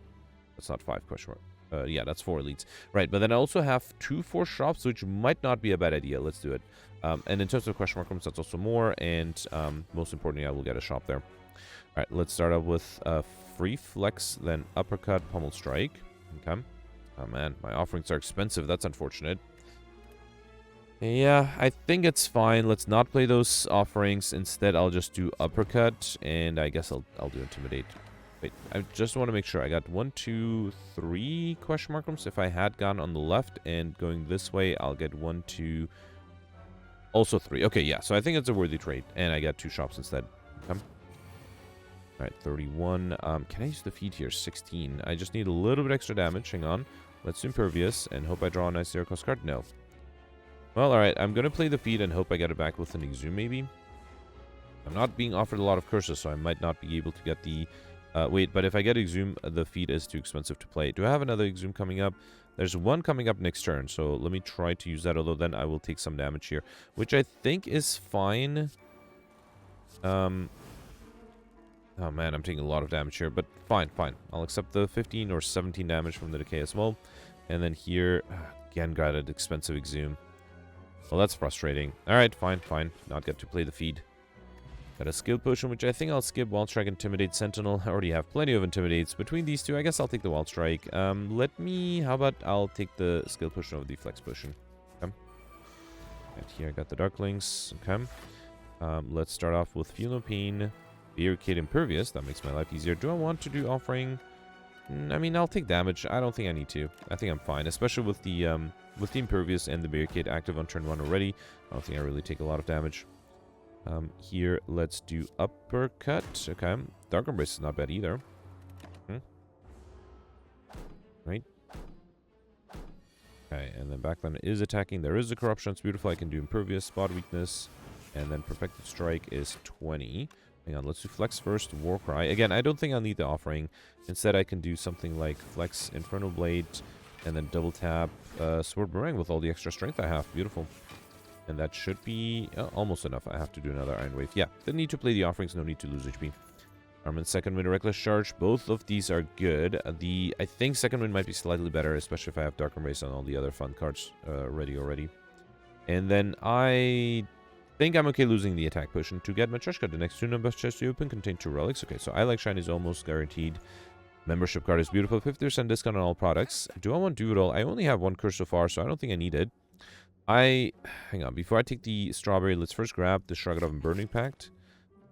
That's not 5 question mark. Yeah, that's 4 leads. Right, but then I also have 2 4 shops, which might not be a bad idea. Let's do it. And in terms of question mark rooms, that's also more. And most importantly, I will get a shop there. All right, let's start out with free flex, then uppercut, pummel strike. Okay. Oh man, my offerings are expensive. That's unfortunate. Yeah, I think it's fine. Let's not play those offerings. Instead, I'll just do uppercut, and I guess I'll do intimidate. Wait, I just want to make sure. I got 1, 2, 3 question mark rooms. If I had gone on the left and going this way, I'll get 1, 2, also 3. Okay, yeah. So I think it's a worthy trade, and I got 2 shops instead. Okay. All right, 31. Can I use the feed here? 16. I just need a little bit extra damage. Hang on. Let's do Impervious and hope I draw a nice 0-cost card. No. Well, alright, I'm going to play the feed and hope I get it back with an Exhume, maybe. I'm not being offered a lot of curses, so I might not be able to get the... wait, but if I get Exhume, the feed is too expensive to play. Do I have another Exhume coming up? There's one coming up next turn, so let me try to use that, although then I will take some damage here, which I think is fine. Oh man, I'm taking a lot of damage here, but fine, fine. I'll accept the 15 or 17 damage from the Decay as well. And then here, again, got an expensive Exhume. Well, that's frustrating. Alright, fine, fine. Not get to play the feed. Got a skill potion, which I think I'll skip. Wild Strike, Intimidate, Sentinel. I already have plenty of Intimidates. Between these two, I guess I'll take the Wild Strike. How about I'll take the skill potion of the Flex potion. Okay. And here I got the Darklings. Okay. Let's start off with Feel No Pain, Barricade, Impervious. That makes my life easier. Do I want to do Offering? I mean, I'll take damage. I don't think I need to. I think I'm fine, especially with the Impervious and the Barricade active on turn 1 already. I don't think I really take a lot of damage. Here, let's do Uppercut. Okay. Dark Embrace is not bad either. Right. Okay, and then Backline is attacking. There is a Corruption. It's beautiful. I can do Impervious, Spot Weakness, and then Perfected Strike is 20. Hang on, let's do Flex first, Warcry. Again, I don't think I'll need the Offering. Instead, I can do something like Flex, Infernal Blade, and then double tap Sword Boomerang with all the extra strength I have. Beautiful. And that should be almost enough. I have to do another Iron Wave. Yeah, didn't need to play the Offerings, no need to lose HP. Armament Second Wind, Reckless Charge. Both of these are good. I think Second Wind might be slightly better, especially if I have Dark Embrace on all the other fun cards ready already. And then I think I'm okay losing the attack potion to get Matryoshka. The next 2 numbers chest you open contain 2 relics. Okay, so I Like Shine is almost guaranteed. Membership card is beautiful. 50% discount on all products. Do I want to do it all? I only have 1 curse so far, so I don't think I need it. Hang on. Before I take the Strawberry, let's first grab the Shrug It Off and Burning Pact.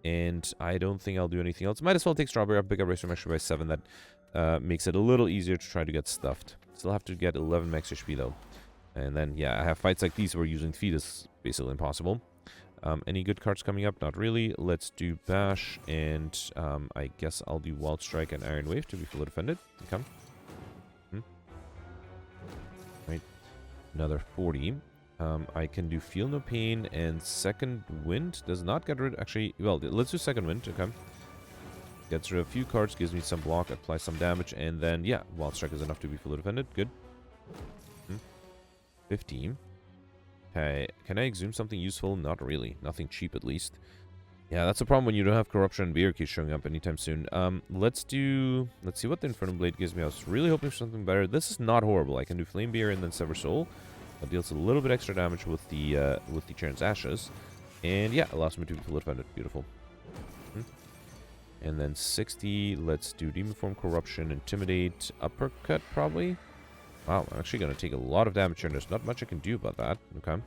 And I don't think I'll do anything else. Might as well take Strawberry. I'll pick up Race Extra by 7. That makes it a little easier to try to get stuffed. Still have to get 11 max HP, though. And then, yeah, I have fights like these where using feed is basically impossible. Any good cards coming up? Not really. Let's do Bash, and I guess I'll do Wild Strike and Iron Wave to be fully defended. Okay. Right. Another 40. I can do Feel No Pain, and Second Wind does not get rid... Actually, well, let's do Second Wind. Okay. Gets rid of a few cards, gives me some block, applies some damage, and then, yeah, Wild Strike is enough to be fully defended. Good. 15. Okay, can I exhume something useful? Not really. Nothing cheap, at least. Yeah, that's a problem when you don't have Corruption and Barricade showing up anytime soon. Let's see what the Infernal Blade gives me. I was really hoping for something better. This is not horrible. I can do Flame Beer and then Sever Soul. That deals a little bit extra damage with the Charon's Ashes. And yeah, allows me to be fully defended. Beautiful. And then 60. Let's do Demon Form, Corruption, Intimidate, Uppercut, probably. Wow, I'm actually going to take a lot of damage here, and there's not much I can do about that. Okay.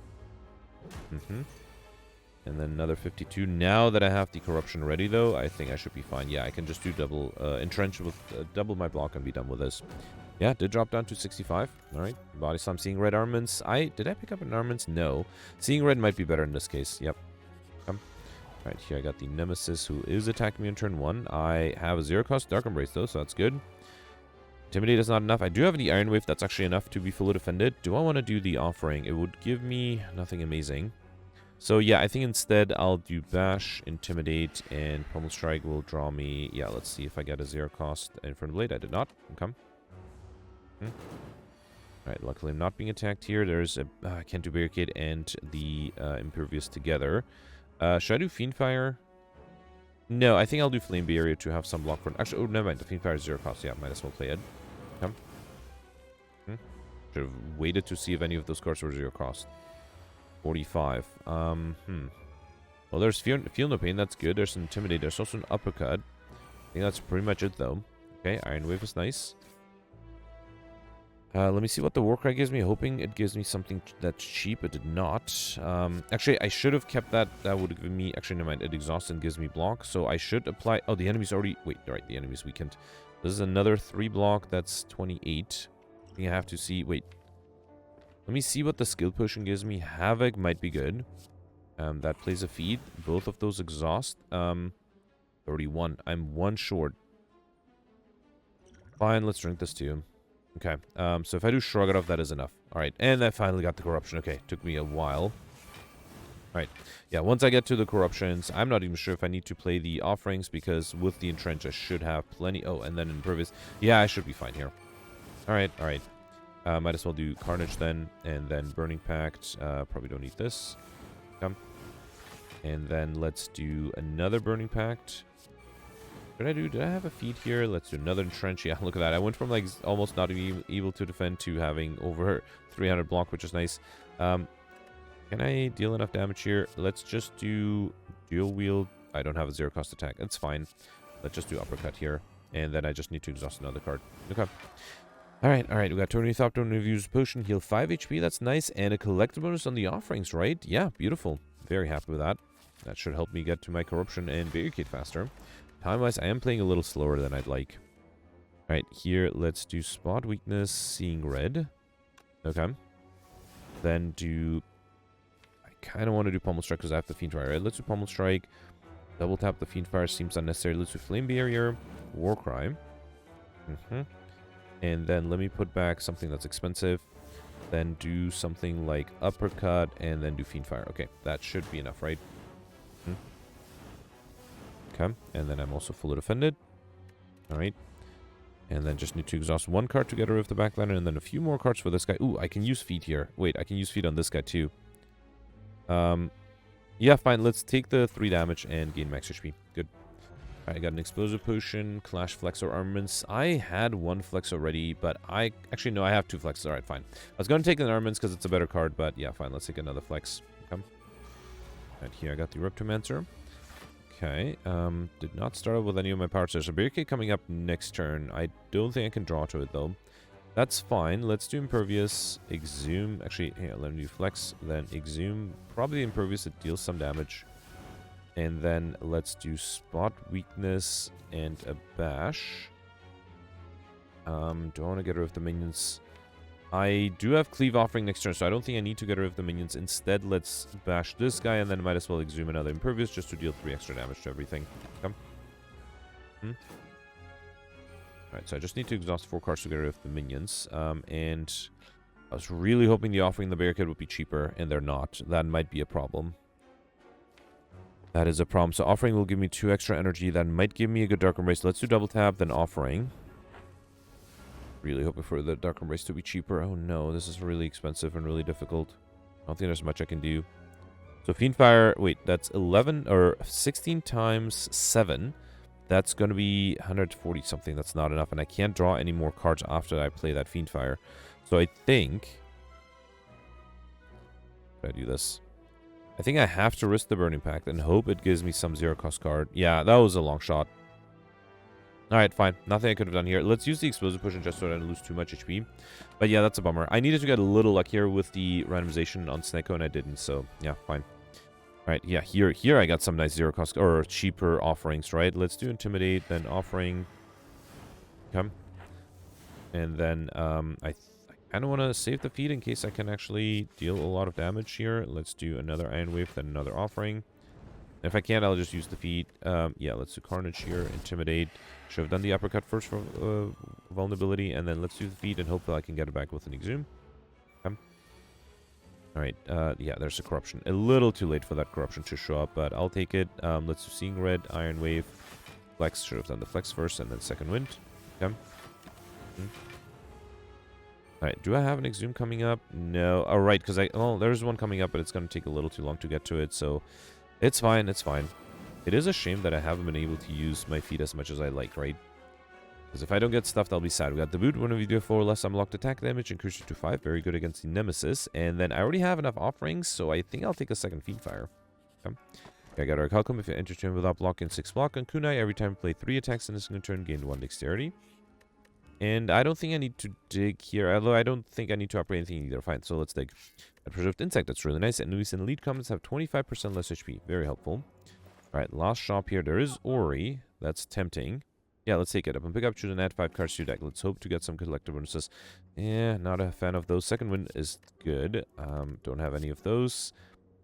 And then another 52. Now that I have the Corruption ready, though, I think I should be fine. Yeah, I can just do double Entrench with double my block and be done with this. Yeah, did drop down to 65. All right. Body slam, seeing red armaments. Did I pick up an armaments? No. Seeing red might be better in this case. Yep. All right, here I got the Nemesis who is attacking me on turn 1. I have a 0-cost Dark Embrace though, so that's good. Intimidate is not enough. I do have the Iron Wave. That's actually enough to be fully defended. Do I want to do the Offering? It would give me nothing amazing. So yeah, I think instead I'll do Bash, Intimidate, and Pummel Strike will draw me... Yeah, let's see if I get a 0-cost Infernal Blade. I did not. Okay. Alright, luckily I'm not being attacked here. There's a... I can't do Barricade and the Impervious together. Should I do Fiendfire? No, I think I'll do Flame Barrier to have some block for... Actually, oh, never mind. The Fiendfire is 0-cost. Yeah, might as well play it. Okay. Should have waited to see if any of those cards were 0-cost. 45. Well, there's Feel No Pain. That's good. There's Intimidate. There's also an Uppercut. I think that's pretty much it, though. Okay, Iron Wave is nice. Let me see what the Warcry gives me. Hoping it gives me something that's cheap. It did not. Actually, I should have kept that. That would have given me... Actually, never mind. It exhausts and gives me block. So I should apply... Oh, the enemy's already... Wait, right. The enemy's weakened. This is another 3 block. That's 28. I think I have to see... Wait. Let me see what the skill potion gives me. Havoc might be good. That plays a feed. Both of those exhaust. 31. I'm 1 short. Fine, let's drink this too. Okay. So if I do Shrug It Off, that is enough. Alright, and I finally got the Corruption. Okay, took me a while. Alright. Yeah, once I get to the Corruptions, I'm not even sure if I need to play the Offerings, because with the Entrench, I should have plenty... Oh, and then Impervious. Yeah, I should be fine here. Alright, alright. Might as well do Carnage then, and then Burning Pact. Probably don't need this. Come. And then let's do another Burning Pact. Did I have a feed here? Let's do another Entrench. Yeah, look at that. I went from like almost not being able to defend to having over 300 block, which is nice. Can I deal enough damage here? Let's just do Dual Wield. I don't have a 0-cost attack. It's fine. Let's just do Uppercut here. And then I just need to exhaust another card. Okay. Alright, alright, we got Tony Thop, don't use potion, heal 5 HP, that's nice, and a collector bonus on the offerings, right? Yeah, beautiful. Very happy with that. That should help me get to my Corruption and Barricade faster. Time-wise, I am playing a little slower than I'd like. Alright, here, let's do Spot Weakness, Seeing Red. Okay. Then do... I kind of want to do Pummel Strike because I have the Fiendfire, right? Let's do Pummel Strike. Double tap the Fiendfire, seems unnecessary. Let's do Flame Barrier, Warcry. And then let me put back something that's expensive. Then do something like Uppercut and then do Fiendfire. Okay, that should be enough, right? Okay, and then I'm also fully defended. Alright. And then just need to exhaust 1 card to get rid of the backliner, and then a few more cards for this guy. Ooh, I can use Feed here. Wait, I can use Feed on this guy too. Yeah, fine. Let's take the 3 damage and gain max HP. Good. Alright, I got an Explosive Potion, Clash Flexor Armaments. I had 1 Flex already, but I... Actually, no, I have 2 Flexes. Alright, fine. I was going to take an Armaments because it's a better card, but yeah, fine. Let's take another Flex. Okay. Right here, I got the Reptomancer. Okay. Did not start out with any of my powers. There's a Barricade coming up next turn. I don't think I can draw to it, though. That's fine. Let's do Impervious, Exhume. Actually, here, let me do Flex, then Exhume. Probably Impervious, it deals some damage. And then let's do Spot Weakness and a Bash. Do I want to get rid of the minions? I do have Cleave Offering next turn, so I don't think I need to get rid of the minions. Instead, let's bash this guy, and then might as well Exhume another Impervious just to deal 3 extra damage to everything. Come. Alright, so I just need to exhaust 4 cards to get rid of the minions. And I was really hoping the Offering and the Barricade would be cheaper, and they're not. That might be a problem. That is a problem. So Offering will give me 2 extra energy. That might give me a good Dark Embrace. Let's do double tap, then Offering. Really hoping for the Dark Embrace to be cheaper. Oh no, this is really expensive and really difficult. I don't think there's much I can do. So Fiendfire, wait, that's 11 or 16 times 7. That's going to be 140 something. That's not enough. And I can't draw any more cards after I play that Fiendfire. So I think... Should I do this? I think I have to risk the Burning Pact and hope it gives me some 0-cost card. Yeah, that was a long shot. Alright, fine. Nothing I could have done here. Let's use the Explosive Potion just so I don't lose too much HP. But yeah, that's a bummer. I needed to get a little luckier with the randomization on Snecko, and I didn't. So, yeah, fine. Alright, yeah, here I got some nice 0-cost or cheaper offerings, right? Let's do Intimidate, then Offering. Come. And then I kind of want to save the feed in case I can actually deal a lot of damage here. Let's do another Iron Wave, then another Offering. If I can't, I'll just use the feed. Yeah, let's do Carnage here, Intimidate. Should have done the Uppercut first for vulnerability, and then let's do the feed and hope that I can get it back with an Exhume. Okay. Alright, yeah, there's a Corruption. A little too late for that Corruption to show up, but I'll take it. Let's do Seeing Red, Iron Wave, Flex. Should have done the Flex first, and then Second Wind. Okay. Alright, do I have an Exhume coming up? No. Alright, because there's one coming up, but it's going to take a little too long to get to it, so... It's fine, it's fine. It is a shame that I haven't been able to use my feet as much as I like, right? Because if I don't get stuffed, I'll be sad. We got the boot. Whenever you do 4 less unlocked attack damage, increase it to 5. Very good against the Nemesis. And then I already have enough offerings, so I think I'll take a second Feed Fire. Okay. I got our Calcum. If you enter turn without blocking 6 block on Kunai, every time you play 3 attacks in a single turn, gain 1 dexterity. And I don't think I need to dig here, although I don't think I need to upgrade anything either. Fine, so let's dig. A Preserved Insect, that's really nice. Enemies in elite combats have 25% less HP. Very helpful. Alright, last shop here. There is Ori. That's tempting. Yeah, let's take it up and pick up, choose and add 5 cards to your deck. Let's hope to get some collector bonuses. Yeah, not a fan of those. Second Wind is good. Don't have any of those.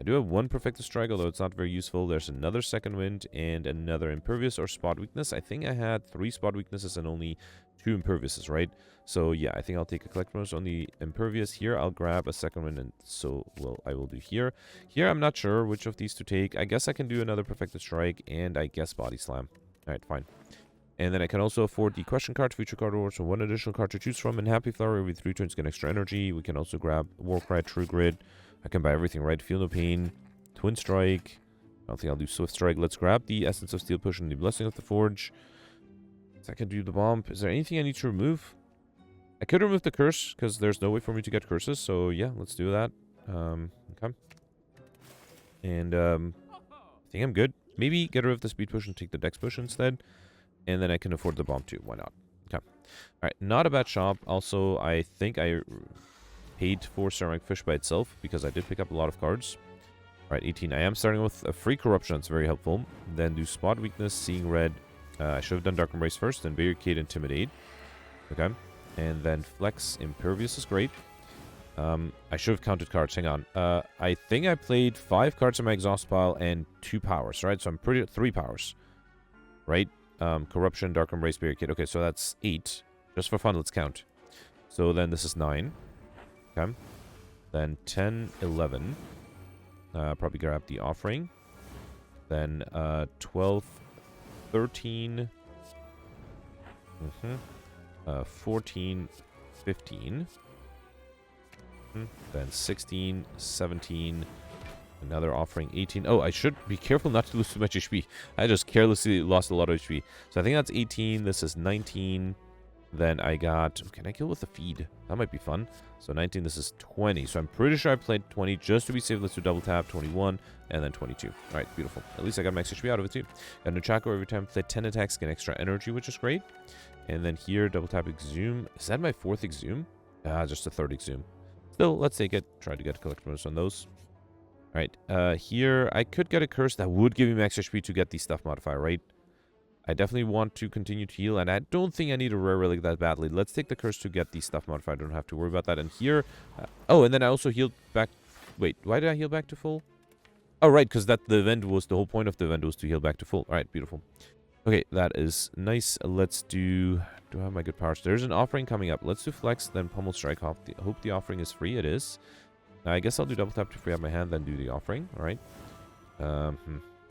I do have 1 Perfected Strike, although it's not very useful. There's another Second Wind and another Impervious or Spot Weakness. I think I had 3 Spot Weaknesses and only 2 Imperviouses, right? So yeah, I think I'll take a Collect bonus on the Impervious. Here, I'll grab a Second Wind, and so I will do here. Here, I'm not sure which of these to take. I guess I can do another Perfected Strike, and I guess Body Slam. Alright, fine. And then I can also afford the Question card, Future card awards, so 1 additional card to choose from. And Happy Flower, every 3 turns get extra energy. We can also grab Warcry, True Grit. I can buy everything, right? Feel No Pain, Twin Strike. I don't think I'll do Swift Strike. Let's grab the Essence of Steel Push and the Blessing of the Forge. So I can do the Bomb. Is there anything I need to remove? I could remove the Curse, because there's no way for me to get curses. So yeah, let's do that. Okay. And I think I'm good. Maybe get rid of the Speed Push and take the Dex Push instead. And then I can afford the Bomb too. Why not? Okay. Alright, not a bad shop. Also, I think I paid for Ceramic Fish by itself, because I did pick up a lot of cards. Alright, 18. I am starting with a free Corruption. That's very helpful. Then do Spot Weakness, Seeing Red. I should have done Dark Embrace first, then Barricade, Intimidate. Okay. And then Flex, Impervious is great. I should have counted cards. Hang on. I think I played 5 cards in my exhaust pile and 2 powers, right? So I'm pretty... 3 powers. Right? Corruption, Dark Embrace, Barricade. Okay, so that's 8. Just for fun, let's count. So then this is 9. Okay. Then 10, 11. Probably grab the Offering. Then 12, 13. 14, 15. Then 16, 17. Another Offering, 18. Oh, I should be careful not to lose too much HP. I just carelessly lost a lot of HP. So I think that's 18. This is 19. Then I got... Can I kill with the feed? That might be fun. So 19, this is 20. So I'm pretty sure I played 20 just to be safe. Let's do double tap, 21, and then 22. All right, beautiful. At least I got max HP out of it too. Got Nunchaku every time I play 10 attacks, get extra energy, which is great. And then here, double tap Exhume. Is that my 4th Exhume? Just a 3rd Exhume. Still, let's take it. Try to get a collect bonus on those. All right, here, I could get a Curse that would give me max HP to get the Stuff modifier, right? I definitely want to continue to heal, and I don't think I need a Rare Relic that badly. Let's take the Curse to get the Stuff modifier. I don't have to worry about that. And here... oh, and then I also healed back... Wait, why did I heal back to full? Oh, right, because the event was... The whole point of the event was to heal back to full. All right, beautiful. Okay, that is nice. Let's do... Do I have my good powers? There's an Offering coming up. Let's do Flex, then Pummel Strike. Hope the Offering is free. It is. I guess I'll do double tap to free up my hand, then do the Offering. All right.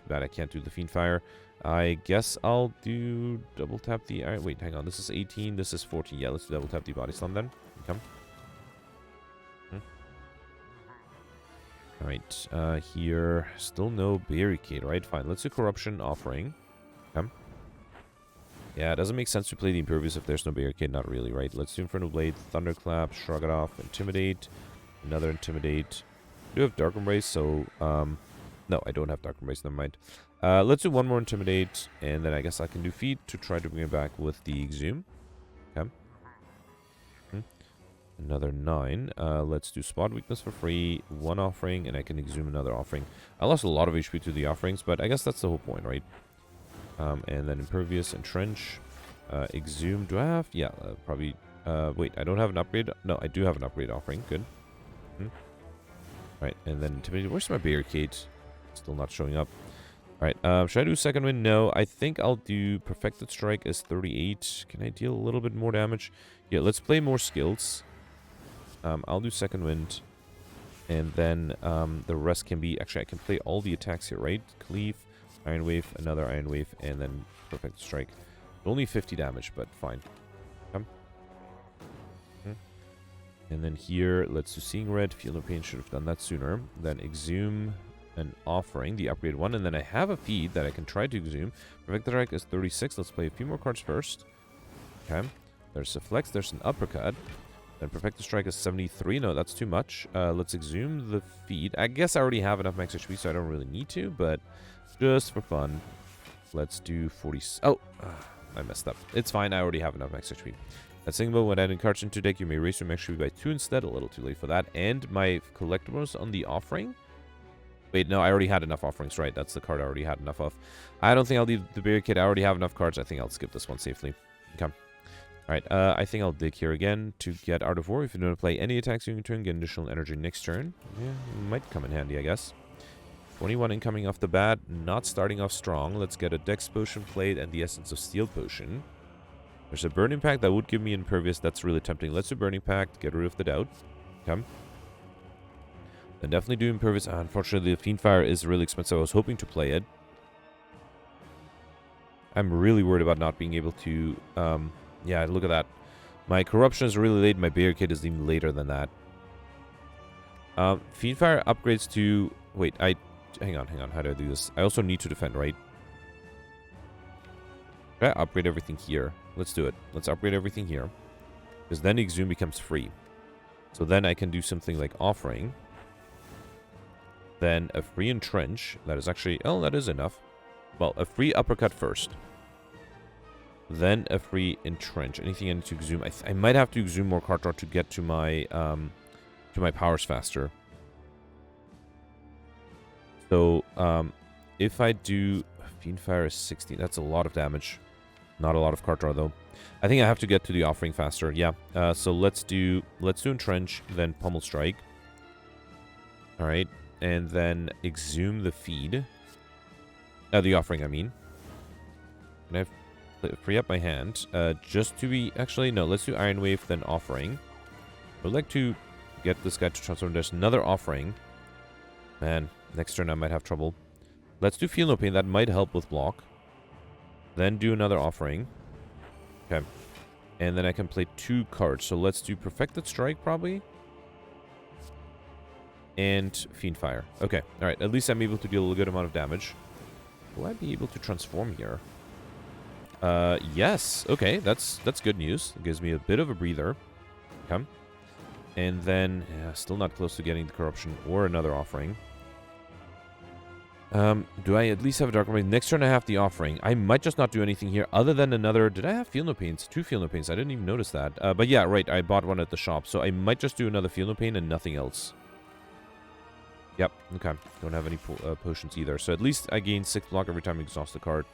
Bad I can't do the Fiend Fire. I guess I'll do double tap the... Alright, wait, hang on. This is 18. This is 14. Yeah, let's do double tap the Body Slam then. Come. Alright, here... Still no Barricade, right? Fine. Let's do Corruption, Offering. Come. Yeah, it doesn't make sense to play the Impervious if there's no Barricade. Not really, right? Let's do Infernal Blade, Thunderclap, Shrug it off, Intimidate. Another Intimidate. I do have Dark Embrace, so... No, I don't have Dark Embrace. Never mind. Let's do one more Intimidate, and then I guess I can do Feed to try to bring it back with the Exhume. Okay. Another 9. Let's do Spot Weakness for free, 1 Offering, and I can Exhume another Offering. I lost a lot of HP to the Offerings, but I guess that's the whole point, right? And then Impervious, Entrench, Exhume. Do I have? Yeah, probably Wait, I don't have an upgrade. No, I do have an upgrade offering. Good. Right, and then Intimidate. Where's my barricade? Still not showing up. Alright, should I do second wind? No, I think I'll do Perfected Strike as 38. Can I deal a little bit more damage? Yeah, let's play more skills. I'll do second wind. And then the rest can be... Actually, I can play all the attacks here, right? Cleave, Iron Wave, another Iron Wave, and then Perfect Strike. Only 50 damage, but fine. Come. And then here, let's do Seeing Red. Feel No Pain, should have done that sooner. Then Exhume an Offering, the upgrade one. And then I have a feed that I can try to Exhume. Perfect Strike is 36. Let's play a few more cards first. Okay. There's a Flex. There's an Uppercut. Then Perfect Strike is 73. No, that's too much. Let's Exhume the feed. I guess I already have enough max HP, so I don't really need to. But just for fun, let's do 40... Oh! I messed up. It's fine. I already have enough max HP. That's saying about when adding cards into deck, you may raise your max HP by 2 instead. A little too late for that. And my collectibles on the offering. Wait, no, I already had enough offerings, right? That's the card I already had enough of. I don't think I'll do the barricade. I already have enough cards. I think I'll skip this one safely. Okay. Alright, I think I'll dig here again to get Art of War. If you don't play any attacks during your turn, get additional energy next turn. Yeah, might come in handy, I guess. 21 incoming off the bat, not starting off strong. Let's get a Dex Potion played and the Essence of Steel Potion. There's a Burning Pact that would give me Impervious. That's really tempting. Let's do Burning Pact, get rid of the doubt. Come. Then definitely do Impervious. Unfortunately, the Fiendfire is really expensive. I was hoping to play it. I'm really worried about not being able to... yeah, look at that. My Corruption is really late. My Barricade is even later than that. Fiendfire upgrades to... Wait, Hang on. How do I do this? I also need to defend, right? Should I upgrade everything here? Let's do it. Let's upgrade everything here. Because then Exhume becomes free. So then I can do something like Offering. Then a free Entrench. That is actually... Oh, that is enough. Well, a free Uppercut first. Then a free Entrench. Anything I need to Exhume? I might have to Exhume more card draw to get to my powers faster. So, if I do... Fiendfire is 16. That's a lot of damage. Not a lot of card draw, though. I think I have to get to the Offering faster. Yeah. So let's do Entrench, then Pummel Strike. Alright. And then Exhume the Feed. The Offering, I mean. Can I free up my hand? Just to be... Actually, no. Let's do Iron Wave, then Offering. I would like to get this guy to transform. There's another Offering. Man, next turn I might have trouble. Let's do Feel No Pain. That might help with block. Then do another Offering. Okay. And then I can play 2 cards. So let's do Perfected Strike, probably. And Fiendfire. Okay. Alright. At least I'm able to deal a good amount of damage. Will I be able to transform here? Yes. Okay. That's good news. It gives me a bit of a breather. Okay. And then, still not close to getting the Corruption or another Offering. Do I at least have a Dark Wraith? Next turn I have the Offering. I might just not do anything here other than another... Did I have Feel No Pains? 2 Feel No Pains. I didn't even notice that. But yeah, right. I bought one at the shop. So I might just do another Feel No Pain and nothing else. Yep. Okay. Don't have any potions either. So at least I gain 6 block every time I exhaust a card.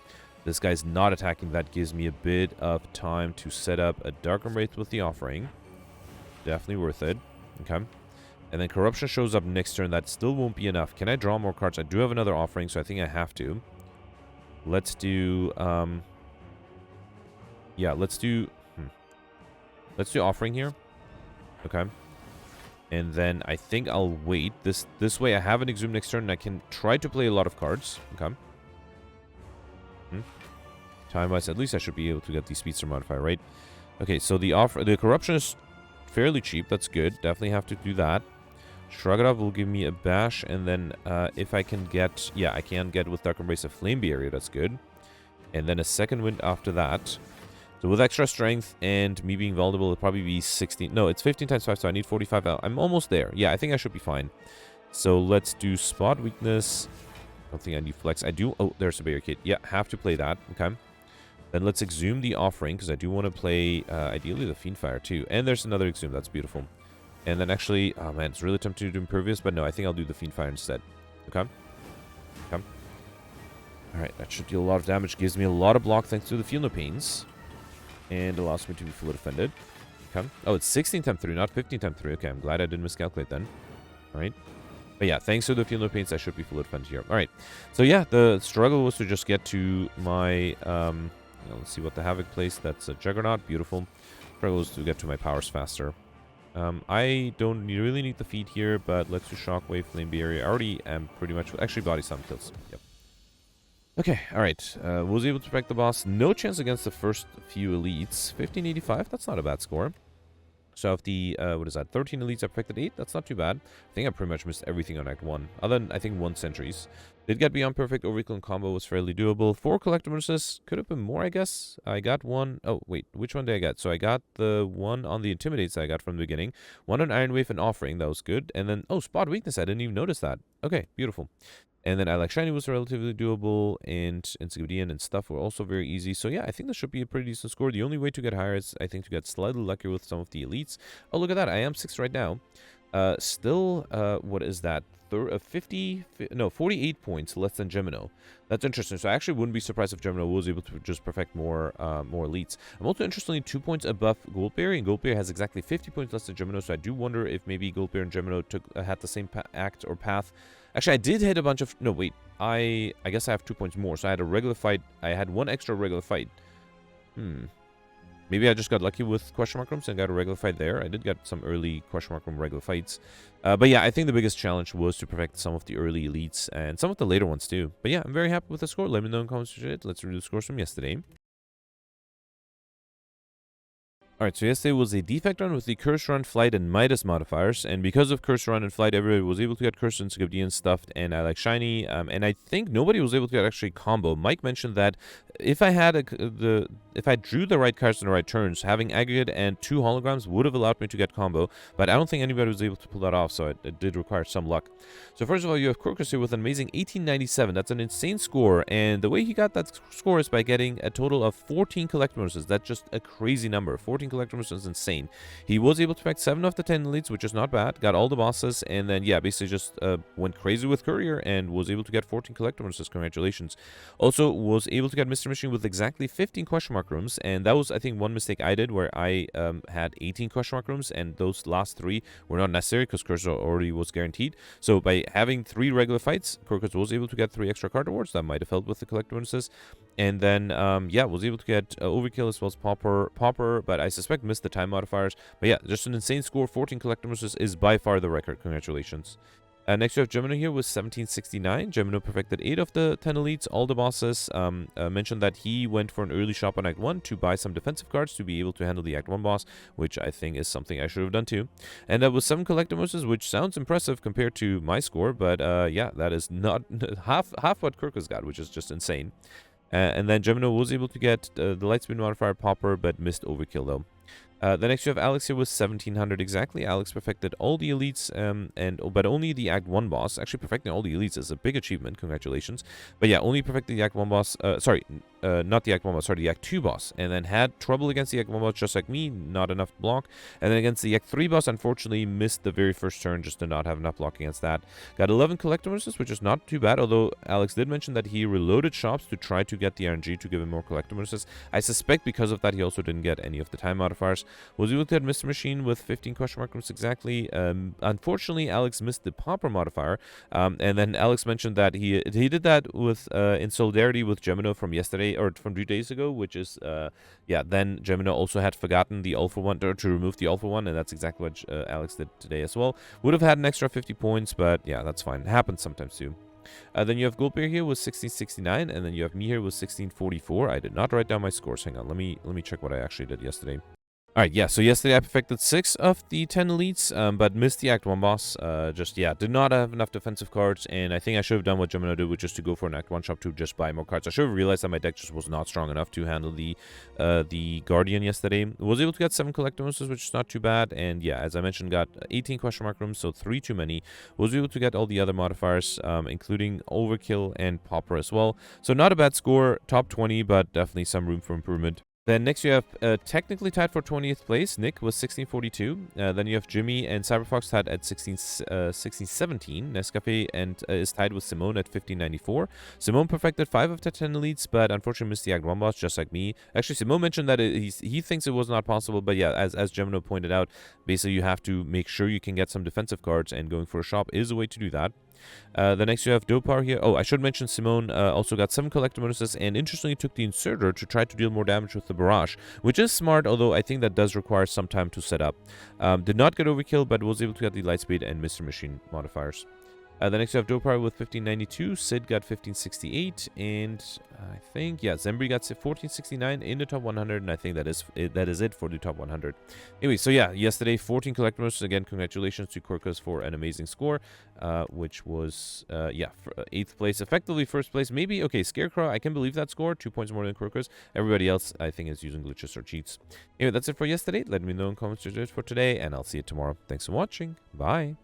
This guy's not attacking. That gives me a bit of time to set up a Dark Wraith with the Offering. Definitely worth it. Okay. And then Corruption shows up next turn. That still won't be enough. Can I draw more cards? I do have another Offering, so I think I have to. Let's do... yeah, let's do... Let's do Offering here. Okay. And then I think I'll wait. This way I have an Exhume next turn, and I can try to play a lot of cards. Okay. Time-wise, at least I should be able to get the Speedster modifier, right? Okay, so the Corruption is fairly cheap. That's good. Definitely have to do that. Shrug It Off will give me a bash, and then if I can get... Yeah, I can get with Dark Embrace a Flame Barrier. That's good. And then a second wind after that. So with extra strength and me being vulnerable, it'll probably be 16... No, it's 15 times 5, so I need 45 out. I'm almost there. Yeah, I think I should be fine. So let's do Spot Weakness. I don't think I need Flex. I do... Oh, there's a Barricade. Yeah, have to play that. Okay. Then let's Exhume the Offering, because I do want to play, ideally, the Fiendfire, too. And there's another Exhume. That's beautiful. And then actually... Oh, man, it's really tempting to do Impervious, but no, I think I'll do the Fiendfire instead. Okay. Okay. Alright, that should deal a lot of damage. Gives me a lot of block thanks to the Feel No Pains. And allows me to be fully defended. Okay. Oh, it's 16 times 3, not 15 times 3. Okay, I'm glad I didn't miscalculate then. All right. But yeah, thanks to the Field of Paints, I should be full defend here. All right. So yeah, the struggle was to just get to my, let's see what the Havoc place. That's a Juggernaut. Beautiful. Struggle was to get to my powers faster. I don't really need the feed here, but let's do Shockwave, Flame Barrier. I already am pretty much, actually Body Slam kills. Yep. Okay, alright. Was able to protect the boss. No chance against the first few elites. 1585, that's not a bad score. So of the, what is that, 13 elites, I perfected 8. That's not too bad. I think I pretty much missed everything on Act 1. Other than, I think, 1 Sentries. Did get beyond perfect. Overkill and combo was fairly doable. 4 Collector Bonuses. Could have been more, I guess. I got 1. Oh, wait. Which one did I get? So I got the 1 on the Intimidates that I got from the beginning. 1 on Iron Wave and Offering. That was good. And then, oh, Spot Weakness. I didn't even notice that. Okay, beautiful. And then I Like Shiny was relatively doable, and Encyclopedian and stuff were also very easy. So yeah, I think this should be a pretty decent score. The only way to get higher is, I think, to get slightly luckier with some of the elites. Oh, look at that. I am 6th right now. What is that? 48 points less than Gemino. That's interesting. So I actually wouldn't be surprised if Gemino was able to just perfect more elites. I'm also interestingly 2 points above Goldberry, and Goldberry has exactly 50 points less than Gemino. So I do wonder if maybe Goldberry and Gemino had the same act or path. Actually, I did hit a bunch of... No, wait. I guess I have 2 points more. So I had a regular fight. I had 1 extra regular fight. Maybe I just got lucky with question mark rooms and got a regular fight there. I did get some early question mark room regular fights. But yeah, I think the biggest challenge was to perfect some of the early elites and some of the later ones too. But yeah, I'm very happy with the score. Let me know in the comments. Let's review the scores from yesterday. Alright, so yesterday was a defect run with the Curse Run, Flight, and Midas modifiers, and because of Curse Run and Flight, everybody was able to get Curse and Skibdian stuffed, and I Like Shiny, and I think nobody was able to get actually combo. Mike mentioned that if I had if I drew the right cards in the right turns, having Aggregate and 2 holograms would have allowed me to get combo, but I don't think anybody was able to pull that off, so it did require some luck. So first of all, you have Crocus here with an amazing 1897. That's an insane score, and the way he got that score is by getting a total of 14 collect bonuses. That's just a crazy number. 14 collect bonuses is insane. He was able to pick 7 of the 10 elites, which is not bad. Got all the bosses, and then, yeah, basically just went crazy with Courier and was able to get 14 collect bonuses. Congratulations. Also, was able to get Mr. Machine with exactly 15 question mark rooms, and that was, I think, one mistake I did where I had 18 question mark rooms, and those last 3 were not necessary because Cursor already was guaranteed. So by having 3 regular fights, Cursor was able to get 3 extra card awards. That might have helped with the collect bonuses. And then, yeah, was able to get Overkill as well as Popper, but I suspect missed the time modifiers. But yeah, just an insane score. 14 collect bonuses is by far the record. Congratulations. Next, you have Gemino here with 1769. Gemino perfected 8 of the 10 elites, all the bosses. Mentioned that he went for an early shop on Act 1 to buy some defensive cards to be able to handle the Act 1 boss, which I think is something I should have done too. And that was 7 collector bonuses, which sounds impressive compared to my score, but yeah, that is not half what Kirk has got, which is just insane. And then Gemino was able to get the Lightspeed modifier Popper, but missed Overkill though. The next you have Alex here with 1700 exactly. Alex perfected all the elites, but only the Act 1 boss. Actually, perfecting all the elites is a big achievement. Congratulations. But yeah, only perfected the Act 1 boss. Not the Act 1 boss, sorry, the Act 2 boss. And then had trouble against the Act 1 boss, just like me, not enough block. And then against the Act 3 boss, unfortunately, missed the very first turn, just did not have enough block against that. Got 11 collector bonuses, which is not too bad, although Alex did mention that he reloaded shops to try to get the RNG to give him more collector bonuses. I suspect because of that, he also didn't get any of the time modifiers. Was able to get Mr. Machine with 15 question mark rooms exactly. Unfortunately, Alex missed the Popper modifier. And then Alex mentioned that he did that with in solidarity with Gemino from yesterday, or from 2 days ago, which is, yeah, then Gemino also had forgotten the Alpha 1, or to remove the Alpha 1, and that's exactly what Alex did today as well. Would have had an extra 50 points, but yeah, that's fine. It happens sometimes too. Then you have Goldbear here with 1669, and then you have me here with 1644. I did not write down my scores. Hang on, let me check what I actually did yesterday. Alright, yeah, so yesterday I perfected 6 of the 10 elites, but missed the Act 1 boss. Yeah, did not have enough defensive cards, and I think I should have done what Gemino did, which is to go for an Act 1 shop to just buy more cards. I should have realized that my deck just was not strong enough to handle the Guardian yesterday. Was able to get 7 collector bonuses, which is not too bad, and yeah, as I mentioned, got 18 question mark rooms, so 3 too many. Was able to get all the other modifiers, including Overkill and Popper as well. So not a bad score, top 20, but definitely some room for improvement. Then next you have technically tied for 20th place. Nick was 1642. Then you have Jimmy and Cyberfox tied at 1617. Nescafe and is tied with Simone at 1594. Simone perfected 5 of the 10 elites, but unfortunately missed the Act 1 boss, just like me. Actually, Simone mentioned that he thinks it was not possible, but yeah, as Gemino pointed out, basically you have to make sure you can get some defensive cards, and going for a shop is a way to do that. The next you have Dopar here. Oh, I should mention Simone also got 7 collector bonuses and interestingly took the Inserter to try to deal more damage with the Barrage, which is smart, although I think that does require some time to set up. Did not get overkill, but was able to get the Lightspeed and Mr. Machine modifiers. The next you have Dopar with 1592, Sid got 1568, and I think, yeah, Zembri got 1469 in the top 100, and I think that is it for the top 100. Anyway, so yeah, yesterday, 14 collector bonuses. Again, congratulations to Korkas for an amazing score, which was, yeah, 8th place, effectively 1st place. Maybe, okay, Scarecrow, I can believe that score, 2 points more than Korkas. Everybody else, I think, is using glitches or cheats. Anyway, that's it for yesterday. Let me know in comments for today, and I'll see you tomorrow. Thanks for watching. Bye.